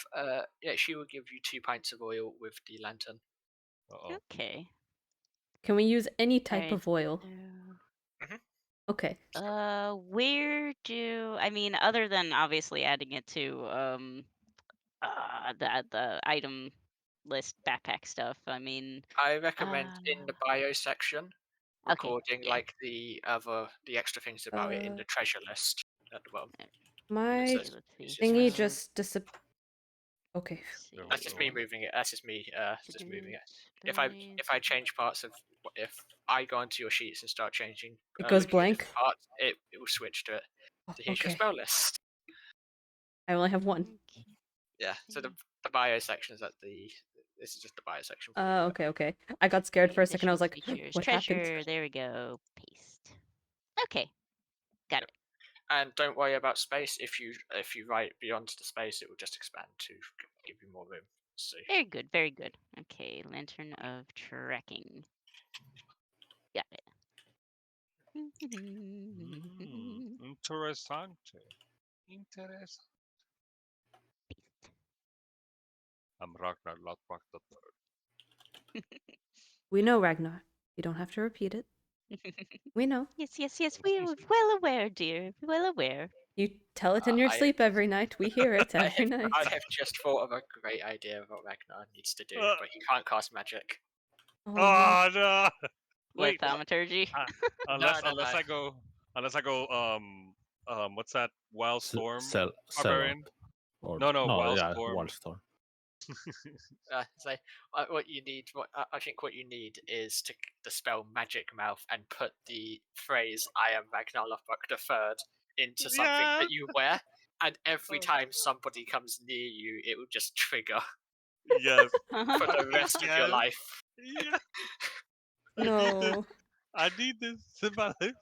she will give you 2 pints of oil with the lantern. Uh-oh. Okay. Can we use any type Alright, of oil? so, Okay. where do I mean other than obviously adding it to the item list backpack stuff? I mean, I recommend in the bio section okay, recording yeah. like the extra things about it in the treasure list at the bottom. My So Okay, let's see. it's thingy just- just disappeared. Okay. Let's see. That's just me moving it. That's just me just moving it. If I change parts of if I go onto your sheets and start changing It goes looking at different blank? parts, it will switch to it. Oh, So here's your okay. spell list. I only have one. Okay. Yeah. So the bio section is at the. This is just the bio section. Okay. I got scared for a second. I was Additional like, features. what Treasure. happened? There we go. Paste. Okay, got it. And don't worry about space. If you write beyond the space, it will just expand to give you more room. So Very good, very good. Okay, lantern of tracking. Got it. Interessante. Interesting. I'm Ragnar Lothbrok the Third. We know, Ragnar. You don't have to repeat it. We know. Yes. We're well aware, dear. Well aware. You tell it in your I- sleep every night. We hear it every night. I have just thought of a great idea of what Ragnar needs to do, but he can't cast magic. Oh, no. Oh no! With Wait, thaumaturgy. unless no. I go what's that? Wild Storm Barbarian? Or, No, Wild yeah, Storm. Wildstorm. So what you need, I think what you need is to the spell Magic Mouth and put the phrase "I am Ragnar Lothbrok the Third" into something Yeah. that you wear, and every time somebody comes near you, it will just trigger Yes. for the rest of your Yes. life. Yeah. No. I need this in my life.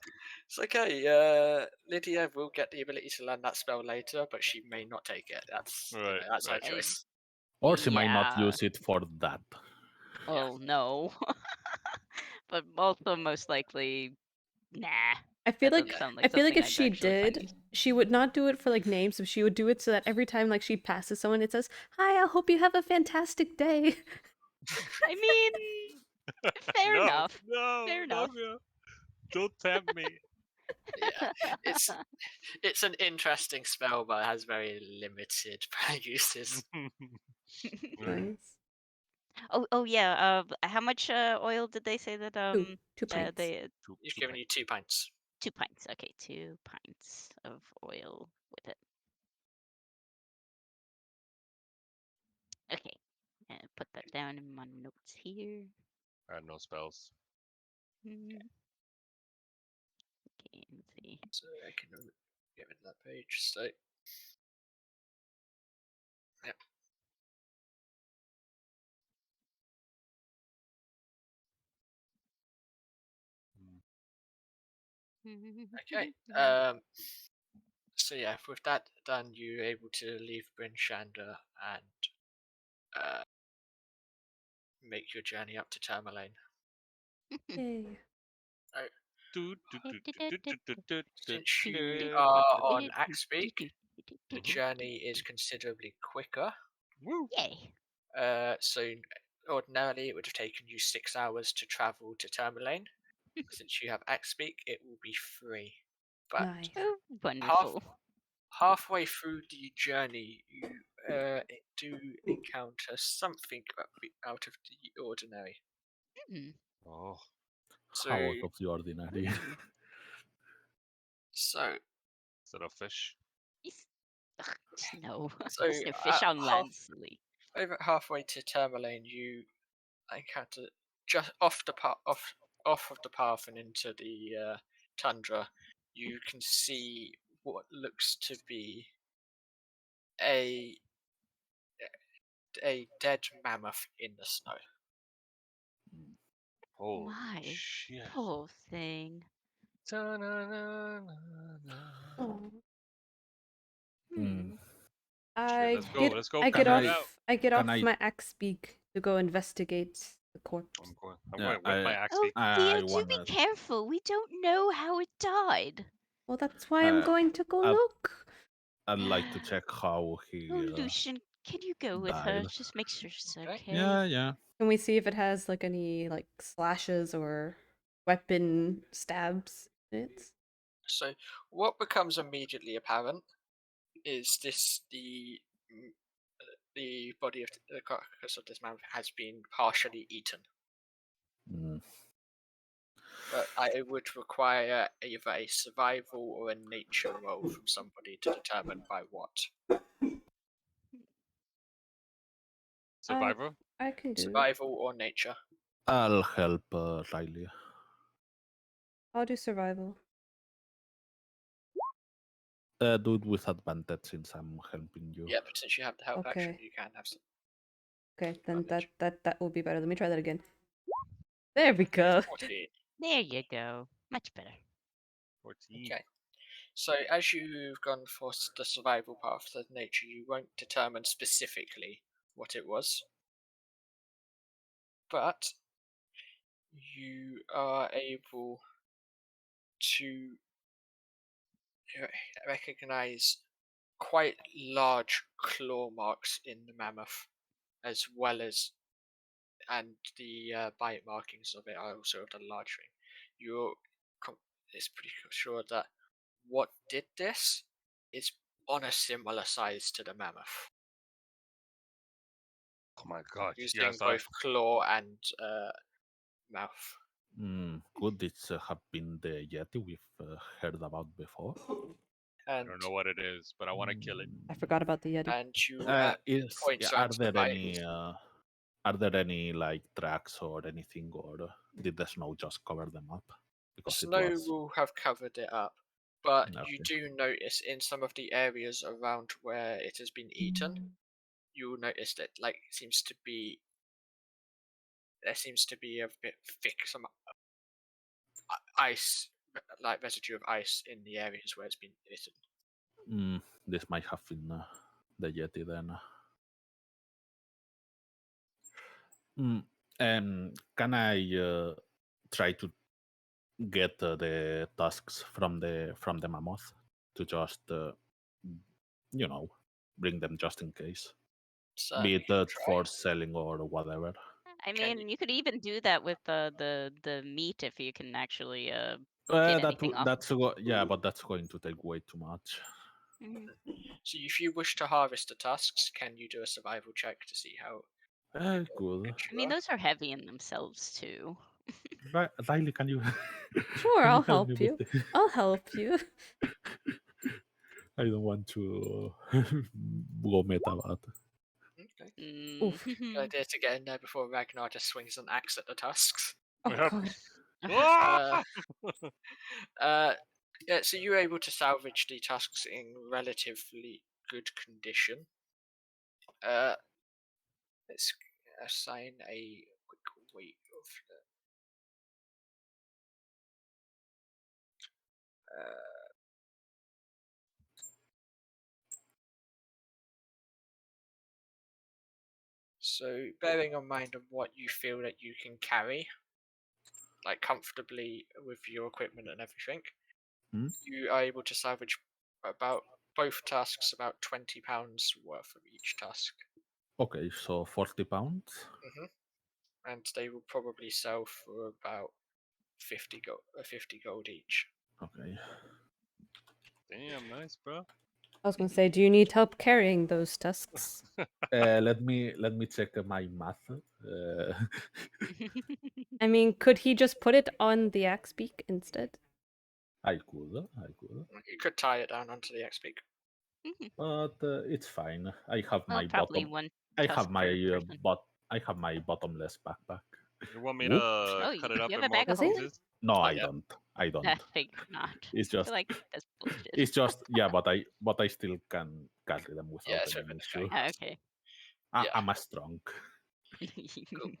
It's okay. Lydia will get the ability to learn that spell later, but she may not take it. That's Right, that's her right. choice. Or she might not Yeah. use it for that. Oh no. But also most likely, nah. I feel That like doesn't sound I feel like something if I'd she actually find did, useful. she would not do it for like names. So she would do it so that every time like she passes someone, it says, "Hi, I hope you have a fantastic day." I mean, fair No, enough. No, Fair no, enough. no. Don't tempt me. Yeah, it's an interesting spell, but it has very limited uses. Nice. Oh yeah. How much oil did they say that Two pints. they He's giving you 2 pints. 2 pints. Okay, 2 pints of oil with it. Okay, put that down in my notes here. I have no spells. Okay, let's see. So I can get rid of that page. So yep. Okay. So yeah, with that done, you're able to leave Bryn Shander and make your journey up to Tourmaline. Yay. Since you are on Axpeak, the journey is considerably quicker. Woo! Yay. So ordinarily it would have taken you 6 hours to travel to Tourmaline. Since you have Axpeak, it will be 3. But Nice. Oh, wonderful. halfway through the journey, you do encounter something out of the ordinary. Hmm. Oh, So, How out of the ordinary. so is that a fish? No. So, There's no fish on half- land, silly. over halfway to Tourmaline, you encounter just off the path, off of the path and into the tundra. You can see what looks to be a dead mammoth in the snow. Holy My shit. poor thing. Ta-na-na-na-na. Oh. Mm. I let's go. get Let's go I get Can figure it I- out. off I get can off I- my axe beak to go investigate the corpse. I'm Yeah, going with my axe. Oh, I Theo, do wanna- be careful. We don't know how it died. Well, that's why I'm Uh, going to go I'll- look. I'd like to check how he. Oh, Lucian, can you go with her? died. Just make sure she's Okay. okay. Yeah. Can we see if it has like any like slashes or weapon stabs in it? So what becomes immediately apparent is the body of the carcass of this mammoth has been partially eaten. Mm. But I would require either a survival or a nature roll from somebody to determine by what. Survivor? I can do it. Survival or nature. I'll help Riley. I'll do survival. Do it with advantage since I'm helping you. Yeah, but since you have the help action, Okay. you can have some. Okay, then Advantage. that will be better. Let me try that again. There we go. 14. There you go. Much better. 14. Okay. So as you've gone for the survival path to nature, you won't determine specifically what it was, but you are able to recognize quite large claw marks in the mammoth, as well as and the bite markings of it are also of the large thing. It's pretty sure that what did this is on a similar size to the mammoth, Oh my god. using Yes, both claw and mouth. Could this have been the Yeti we've heard about before? I And don't know what it is, but I want to kill it. I forgot about the Yeti. and you at points Are to there bite. any like tracks or anything, or did the snow just cover them up? Because Snow it was. will have covered it up, but you Okay. do notice in some of the areas around where it has been eaten, you'll notice that there seems to be a bit thick some ice, like residue of ice in the areas where it's been eaten. This might have been the Yeti then. Can I try to get the tusks from the mammoth to just bring them just in case, be Certainly it try. for selling or whatever? I Can mean, you could even do that with the meat if you can actually get That anything off. but that's going to take way too much. Mhm. So if you wish to harvest the tusks, can you do a survival check to see how Good. I mean, those are heavy in themselves too. Riley, can you? Sure, can I'll help me help with you. I'll help you. I don't want to go meta about. Okay. Oof. Good idea to get in there before Ragnar just swings an axe at the tusks. Oh Yep. god. Ah! Yeah, so you were able to salvage the tusks in relatively good condition. Let's assign a quick weight of so bearing in mind of what you feel that you can carry, like comfortably with your equipment and everything, you are able to salvage about both tusks about £20 worth of each tusk. Okay, so 40 pounds. And they will probably sell for about 50 gold each. Okay. Damn, nice, bro. I was gonna say, do you need help carrying those tusks? Let me check my math. I mean, could he just put it on the axe beak instead? I could, You could tie it down onto the X-Peak. but it's fine. I have Well, my probably bottom. one I tusk have my per person. I have my bottomless backpack. You want me Whoops. to Oh, cut you it up have in a more bag of Does he? holding? pieces? No, I Yeah. don't. I don't. I figured not. It's I just feel like that's bullshit. it's just yeah, but I still can carry them Yeah, without it's any within the issue. carry. Okay. Yeah. I'm a strong. Cool.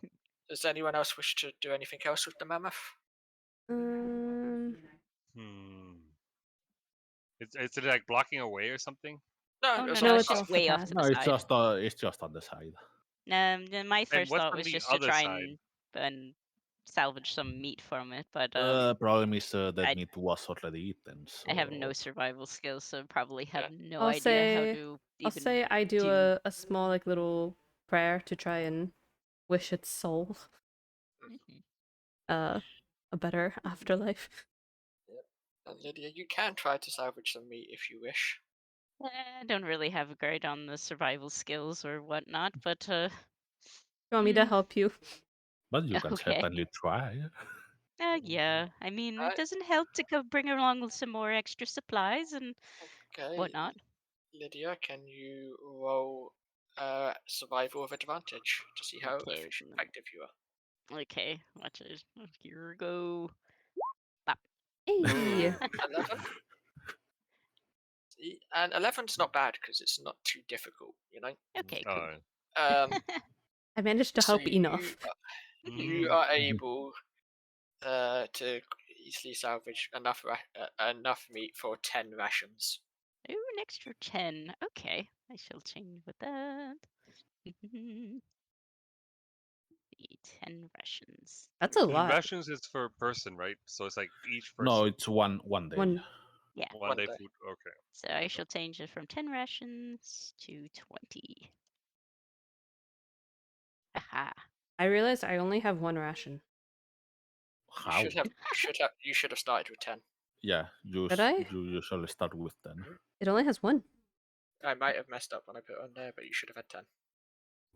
Does anyone else wish to do anything else with the mammoth? Hmm. Is it like blocking away or something? No, Oh, as no, long it's as off the way off path. to No, the side. it's just on the side. Then my And first what's thought on was the just to other try side? and salvage some meat from it, but Problem is that I- meat was already eaten. So I have no survival skills, so probably have no I'll idea how say to I'll even say I do do. a small like little prayer to try and wish its soul Mhm. a better afterlife. And Lydia, you can try to salvage some meat if you wish. I don't really have a grade on the survival skills or whatnot, but You want me to Mm. help you? But you can Okay. certainly try. Yeah. I mean, it Alright. doesn't help to bring along with some more extra supplies and Okay. whatnot. Lydia, can you roll survival with advantage to see how Okay. effective you are? Okay. Watch it. Here we go. Bop. Hey, Ooh. 11? And 11's not bad because it's not too difficult, you know? Okay. Cool. Um, I managed to so help enough. you are able to easily salvage enough enough meat for 10 rations. Ooh, an extra 10. Okay. I shall change with that. The 10 rations. That's a The lot. rations is per person, right? So it's like each person. No, it's one day. Yeah. One day day. food. Okay. So I shall change it from 10 rations to 20. Aha. I realized I only have one ration. How? You should have started with 10. Yeah, Did I? you usually start with 10. It only has one. I might have messed up when I put it on there, but you should have had 10.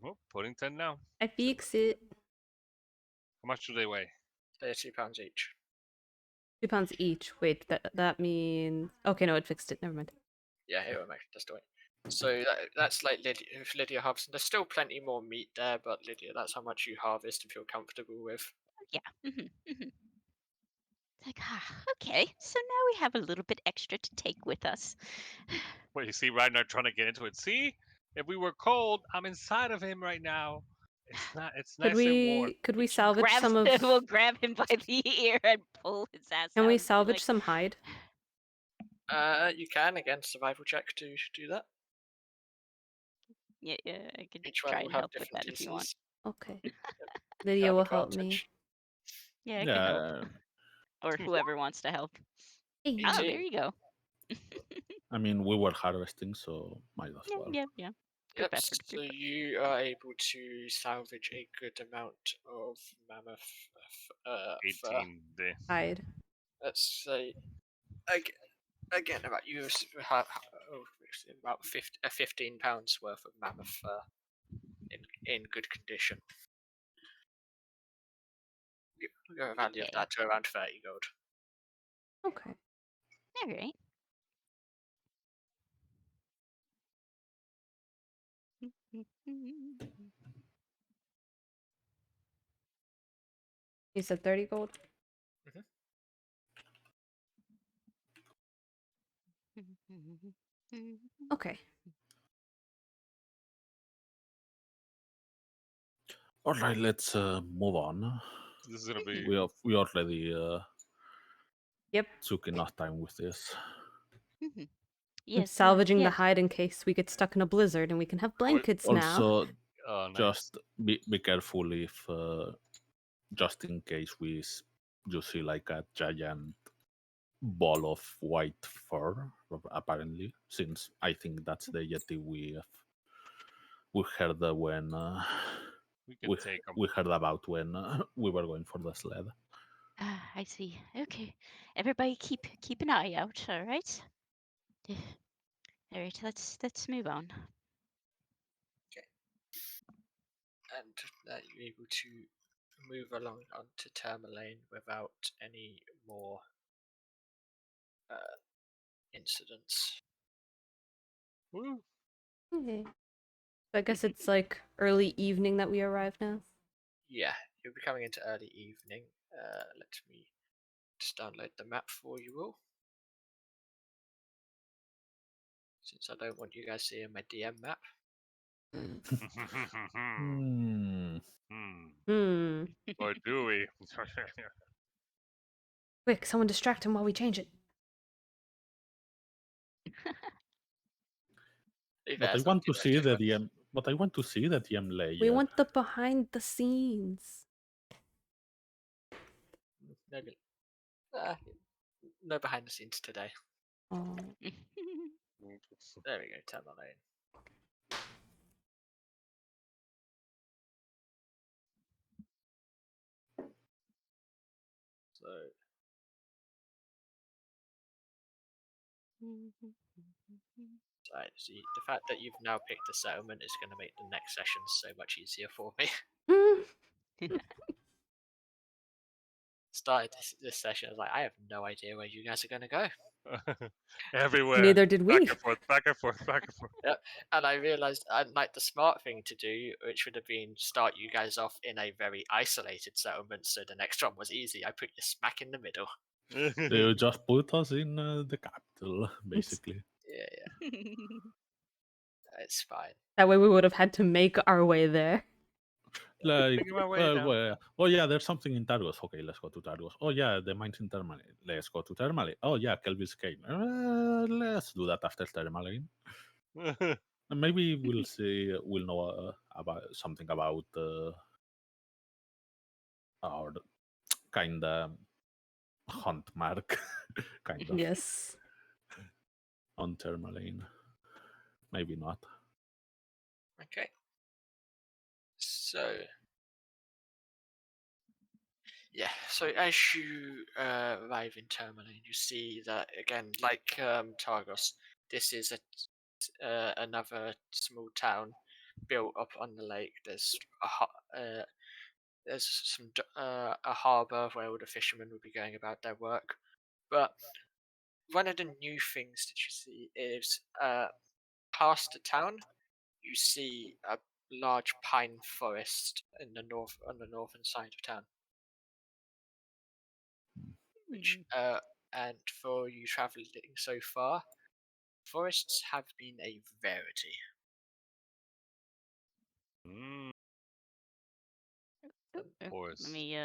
Well, putting 10 now. I fix it. How much do they weigh? They're £2 each. 2 pounds each. Wait, that means okay. No, it fixed it. Never mind. Yeah, here we go. Just do it. So that's like Lydia harvesting. There's still plenty more meat there, but Lydia, that's how much you harvest and feel comfortable with. Yeah. Like, okay. So now we have a little bit extra to take with us. Well, you see, Ragnar trying to get into it. See, if we were cold, I'm inside of him right now. It's not. It's Could nice and warm. we salvage some of? We'll grab him by the ear and pull his ass Can out. we and be salvage like, some hide? You can again survival check to do that. Yeah, I could Each one try will and have help with different that if you want. pieces. Okay. You Lydia have will help me. advantage. Yeah, I can help. Yeah, Or whoever wants to help. Hey. Oh, 18. there you go. I mean we were harvesting, so might as well. Yeah. Group Yep, effort. so you are able to salvage a good amount of mammoth fur. 18 day. Hide. Let's say again about you have about 15 pounds worth of mammoth fur in good condition. Your value of Okay. that to around 30 gold. Okay. All right. You said 30 gold. Okay. All right, let's move on. This is gonna be. We already Yep. took enough time with this. I'm Yes. salvaging the yes. hide in case we get stuck in a blizzard and we can have blankets now. Also, Oh, nice. just be careful if just in case you see like a giant ball of white fur, apparently, since I think that's the yeti we heard when We can take them. we heard about when we were going for the sled. I see. Okay. Everybody keep an eye out, all right? All right, let's move on. And you're able to move along onto Tourmaline without any more incidents. Woo. Okay. I guess it's like early evening that we arrive now. Yeah, you'll be coming into early evening. Let me just download the map for you all. Since I don't want you guys seeing my DM map. Hmm. Hmm. Or do we? Quick, someone distract him while we change it. But I want to see the DM. But I want to see the DM layer. We want the behind the scenes. No behind the scenes today. Oh. There we go, turn that in. So see, the fact that you've now picked a settlement is going to make the next session so much easier for me. Started this session, I was like, I have no idea where you guys are going to go. Everywhere. Neither did we. Back and forth, back and forth, back and forth. Yep. And I realized, like, the smart thing to do, which would have been start you guys off in a very isolated settlement, so the next one was easy. I put you smack in the middle. They just put us in the capital, basically. Yeah, it's fine. That way we would have had to make our way there. Like, Making my way down. oh yeah, there's something in Targos. Okay, let's go to Targos. Oh yeah, the mines in Termale. Let's go to Termale. Oh yeah, Kelvin's Cave. Let's do that after Termale. And maybe we'll see. We'll know about something about our kind of hunt mark, kind of Yes. on Termalaine. Maybe not. Okay. So yeah, so as you arrive in Tourmaline, you see that again, like Targos, this is another small town built up on the lake. There's a harbour where all the fishermen would be going about their work. But one of the new things that you see is past the town, you see a large pine forest in the on the northern side of town. Which and for you traveling so far, forests have been a rarity. Mm, Let forest. me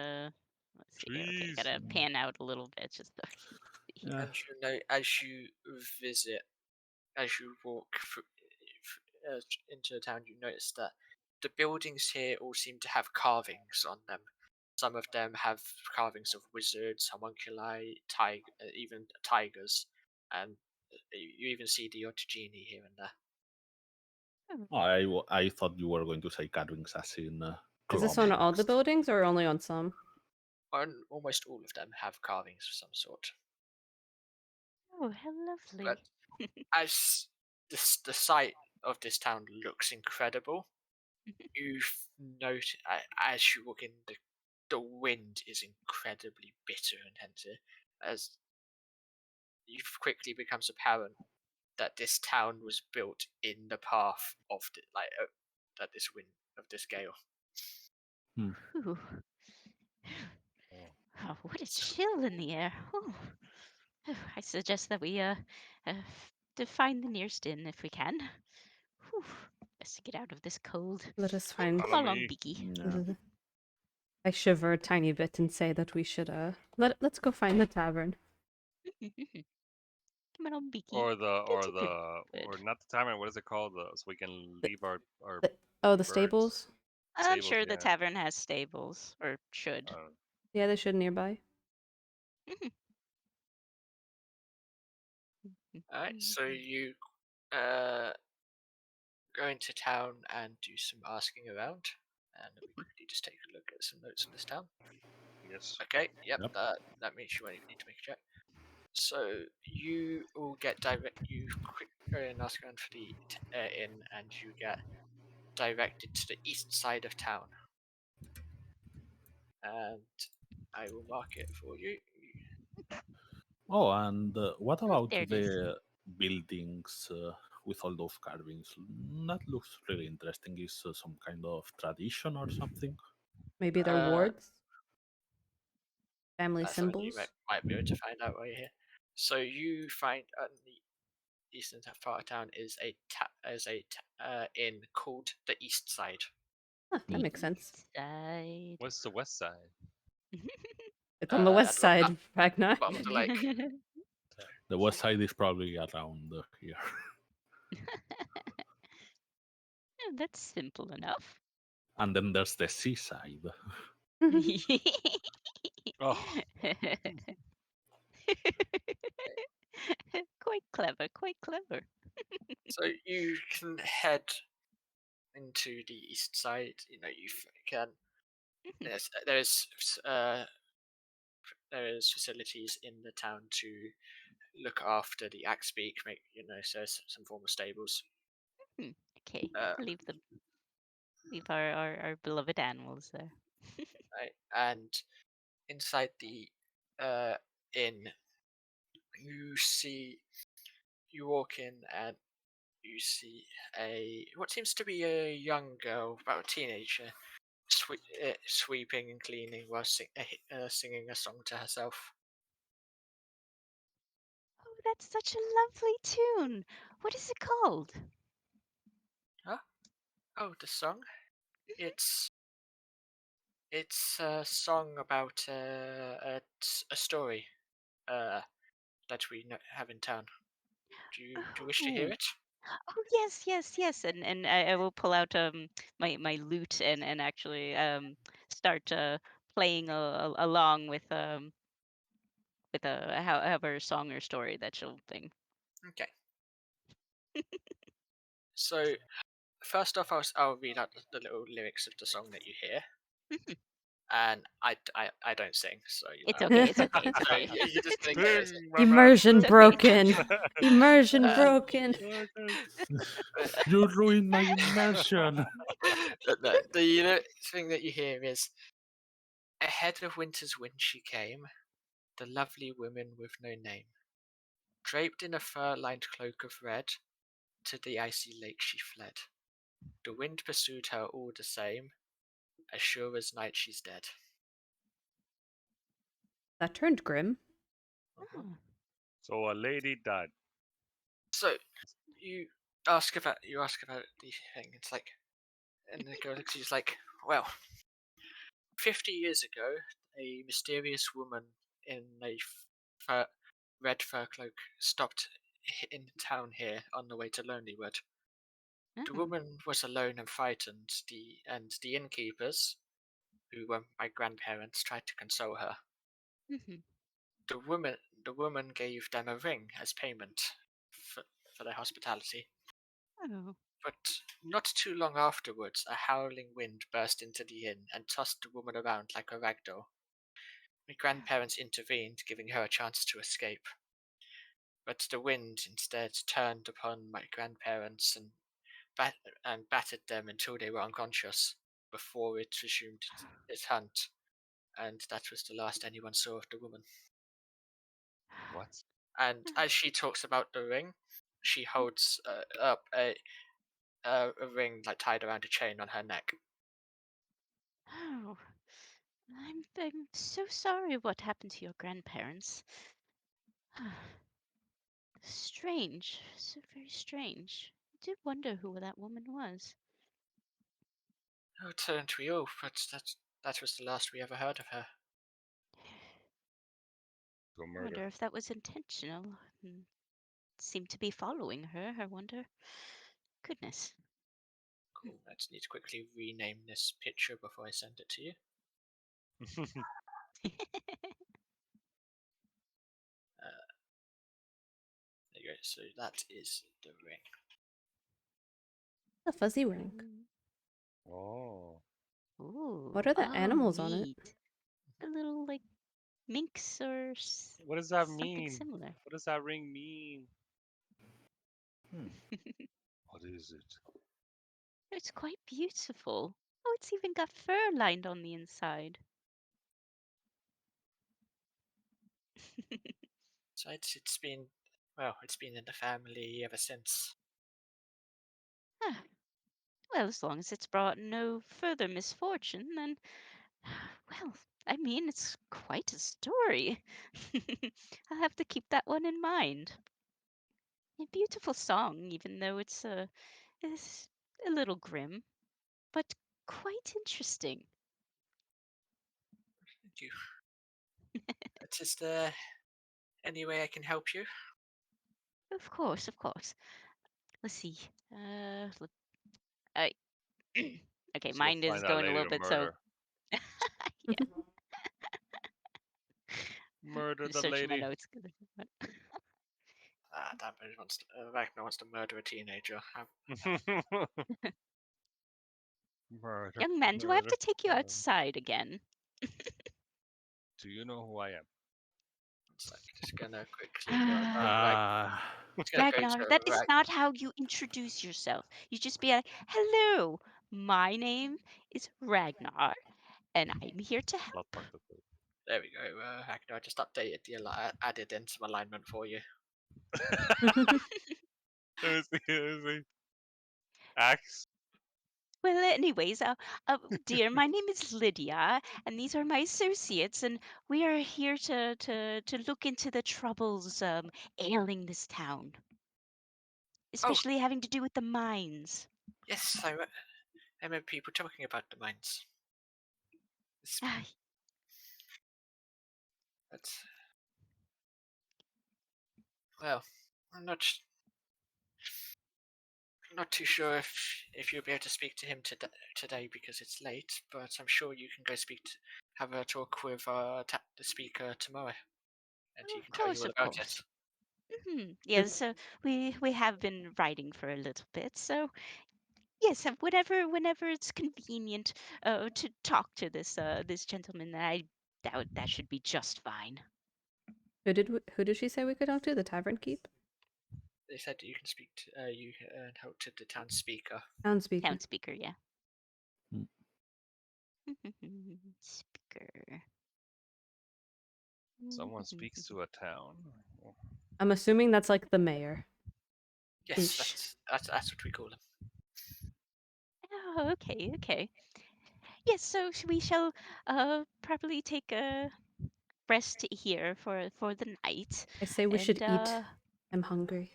let's see here. Okay, Trees. gotta pan out a little bit just to see. Yeah. And you know, as you visit, as you walk into the town, you notice that the buildings here all seem to have carvings on them. Some of them have carvings of wizards, homunculi, even tigers, and you even see the odd genie here and there. I thought you were going to say carvings as in Is this claw on all the marks. buildings or only on some? Almost all of them have carvings of some sort. Oh, how lovely. But as the site of this town looks incredible, you note as you walk in, the wind is incredibly bitter and hence as it quickly becomes apparent that this town was built in the path of that this wind of this gale. Ooh. Oh, what a chill in the air. Oh. I suggest that we to find the nearest inn if we can. Whew. Best to get out of this cold. Let us find. Come Follow along, me. Beaky. Yeah. I shiver a tiny bit and say that we should let's go find the tavern. Come along, Beaky. Or Good. not the tavern. What is it called? So we can leave our The birds. stables. I'm Stables, sure the yeah. tavern has stables, or should. Yeah, they should nearby. Alright, so you go into town and do some asking around, and let me quickly just take a look at some notes on this town. Yes. Okay, yep. Yep. That means you won't even need to make a check. So you will get you quick go and ask around for the inn, and you get directed to the east side of town. And I will mark it for you. Oh, and what about there it is. the buildings with all those carvings. That looks really interesting. Is some kind of tradition or something? Maybe they're Uh, wards, family That's something you symbols. might be able to find out while you're here. So you find the eastern part of town is a inn called the East Side. Huh, that makes sense. East side. What's the west side? It's on the west At side, Ragnar. bottom of the lake. The west side is probably around here. Yeah, that's simple enough. And then there's the seaside. Oh, Quite clever, quite clever. So you can head into the east side. You know, can. There is facilities in the town to look after the axe beak. So there's some form of stables. Okay, Uh, leave our beloved animals there. right, and inside the inn, you walk in and you see what seems to be a young girl, about a teenager, sweeping and cleaning while singing a song to herself. Oh, that's such a lovely tune. What is it called? Huh? Oh, the song? It's a song about a story that we have in town. Do you wish to hear Oh, it? oh yes, yes, yes. And I will pull out my lute and actually start playing along with however song or story that she'll sing. Okay. So first off, I'll read out the little lyrics of the song that you hear, and I don't sing, so It's okay. It's okay. It's So okay. you just think Sing, my man. Immersion It's okay. broken. Immersion Uh, broken. You ruined my immersion. the thing that you hear is, ahead of winter's wind she came, the lovely woman with no name. Draped in a fur-lined cloak of red, to the icy lake she fled. The wind pursued her all the same, as sure as night she's dead. That turned grim. Uh-huh. Oh. So a lady died. So you ask about the thing. It's like, and the girl looks at you, like, well, 50 years ago, a mysterious woman in a red fur cloak stopped in town here on the way to Lonelywood. The Oh. woman was alone and frightened. The innkeepers, who were my grandparents, tried to console her. Mhm. The woman gave them a ring as payment for their hospitality. Oh. But not too long afterwards, a howling wind burst into the inn and tossed the woman around like a rag doll. My grandparents intervened, giving her a chance to escape. But the wind instead turned upon my grandparents and battered them until they were unconscious before it resumed its hunt. And that was the last anyone saw of the woman. What? And as she talks about the ring, she holds up a ring like tied around a chain on her neck. Oh. I'm so sorry what happened to your grandparents. Strange. So very strange. I did wonder who that woman was. Oh, turned we all, but that was the last we ever heard of her. To a I murder. wonder if that was intentional. Seemed to be following her, I wonder. Goodness. Cool. I just need to quickly rename this picture before I send it to you. There you go. So that is the ring. A fuzzy ring. Oh. Ooh. What are the Oh, animals on it? neat. A little like minx or What does that something mean? similar. What does that ring mean? Hmm. What is it? It's quite beautiful. Oh, it's even got fur lined on the inside. So it's been in the family ever since. Ah, well, as long as it's brought no further misfortune, then, well, I mean, it's quite a story. I'll have to keep that one in mind. A beautiful song, even though it's a little grim, but quite interesting. Thank you. But is there any way I can help you? Of course, of course. Let's see. I okay, Let's go mind is find that going a lady little to bit so. murder. Yeah, Murder just the searching my lady. notes. Ah, that man wants to, Ragnar wants to murder a teenager. Murder. Young man, do I have Murder. to take you murder. outside again? Do you know who I am? It's like just gonna quickly go about it's gonna go Ragnar, to that is not how you introduce yourself. You just be like, "Hello, my name is Ragnar, and I'm here to help." Blood Monk the Third. There we go. Ragnar, I just updated the added in some alignment for you. Let me see. Let me see. Axe. Well, anyways, dear, my name is Lydia, and these are my associates, and we are here to look into the troubles ailing this town, Oh, especially having to do with the mines. yes, I remember people talking about the mines. It's, Ah, that's well, I'm not too sure if you'll be able to speak to him today because it's late, but I'm sure you can go have a talk with the speaker tomorrow, and he of can tell you course, all of about it. course. Yes, so we have been writing for a little bit, so yes, whenever it's convenient to talk to this gentleman, I doubt that should be just fine. Who did she say we could talk to? The Tavern Keep? They said that you can speak to you can help to the town speaker. Town speaker. Town speaker, yeah. Hmm. Speaker. Someone speaks to a town. I'm assuming that's like the mayor. Yes, Ish. that's what we call him. Oh, okay, okay. Yes, so we shall probably take a rest here for the night. I say we should And eat. I'm hungry.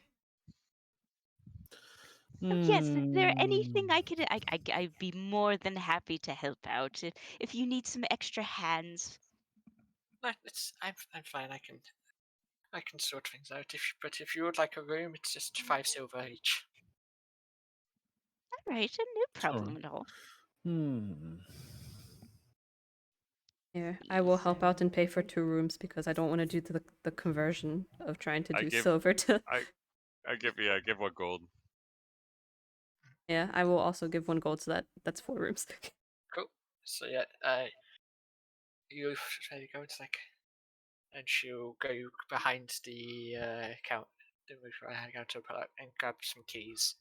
oh yes, is there anything Hmm. I could I'd be more than happy to help out if you need some extra hands. No, I'm fine. I can sort things out. But if you would like a room, it's just 5 silver each. All right, no problem Sorry. at all. Hmm. Here, I will help out and pay for 2 rooms because I don't want to do the conversion of trying to I do give silver to. I give 1 gold. Yeah, I will also give 1 gold, so that's 4 rooms. Cool. So yeah, you try to go. It's like, and she'll go behind the counter and grab some keys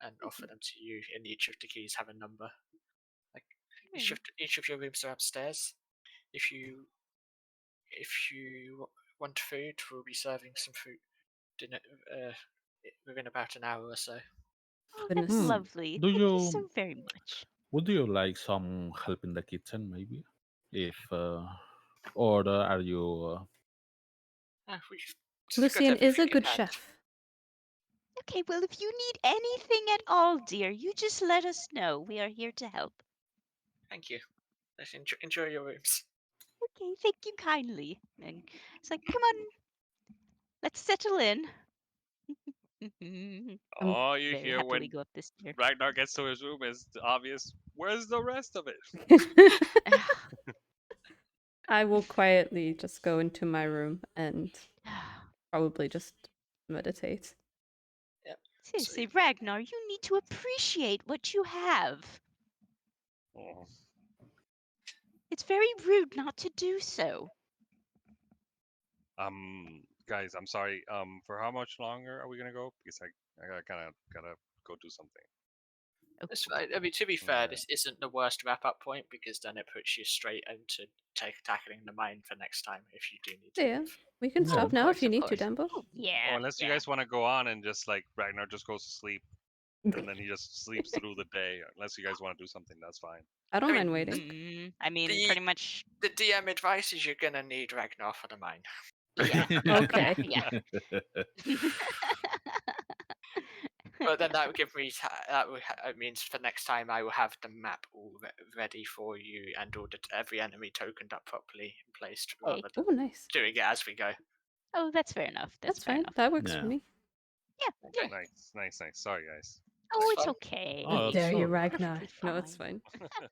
and offer them to you. And each of the keys have a number. Like each of your rooms are upstairs. If you want food, we'll be serving some food dinner within about an hour or so. Oh, that's Goodness. lovely. Do Thank you you so very much. would you like some help in the kitchen, maybe? If or are you? We've got Lucien is a everything in good hand. chef. Okay, well, if you need anything at all, dear, you just let us know. We are here to help. Thank you. Let's enjoy your rooms. Okay, thank you kindly. And it's like, come on, let's settle in. All you Very hear happily when go up the stair. Ragnar gets to his room is the obvious. Where's the rest of it? I will quietly just go into my room and probably just meditate. Yep. Seriously, Ragnar, you need to appreciate what you have. Oh, It's very rude not to do so. guys, I'm sorry. For how much longer are we gonna go? Because I kind of gotta go do something. It's fine. I mean, to be fair, Yeah. this isn't the worst wrap-up point because then it puts you straight into tackling the mine for next time if you do need to Yeah, leave. we can Yeah. stop Of now if course, you of need to, course. Dumbo. Oh, yeah. Oh, unless you yeah. guys want to go on and just like Ragnar just goes to sleep. and then he just sleeps through the day. Unless you guys want to do something, that's fine. I don't I mind mean, waiting. I mean, The- pretty much. The DM advises you're gonna need Ragnar for the mine. Yeah. Okay. Yeah. But then that would give me it means for next time I will have the map all ready for you and every enemy tokened up properly and placed Hey. rather than Oh, nice. doing it as we go. Oh, that's fair enough. That's fair fine. enough. That works Yeah. for me. Yeah. Okay. Nice. Sorry, guys. Oh, That's it's fine. okay. Oh, How dare you, so- Ragnar? Perfectly No, it's fine. fine.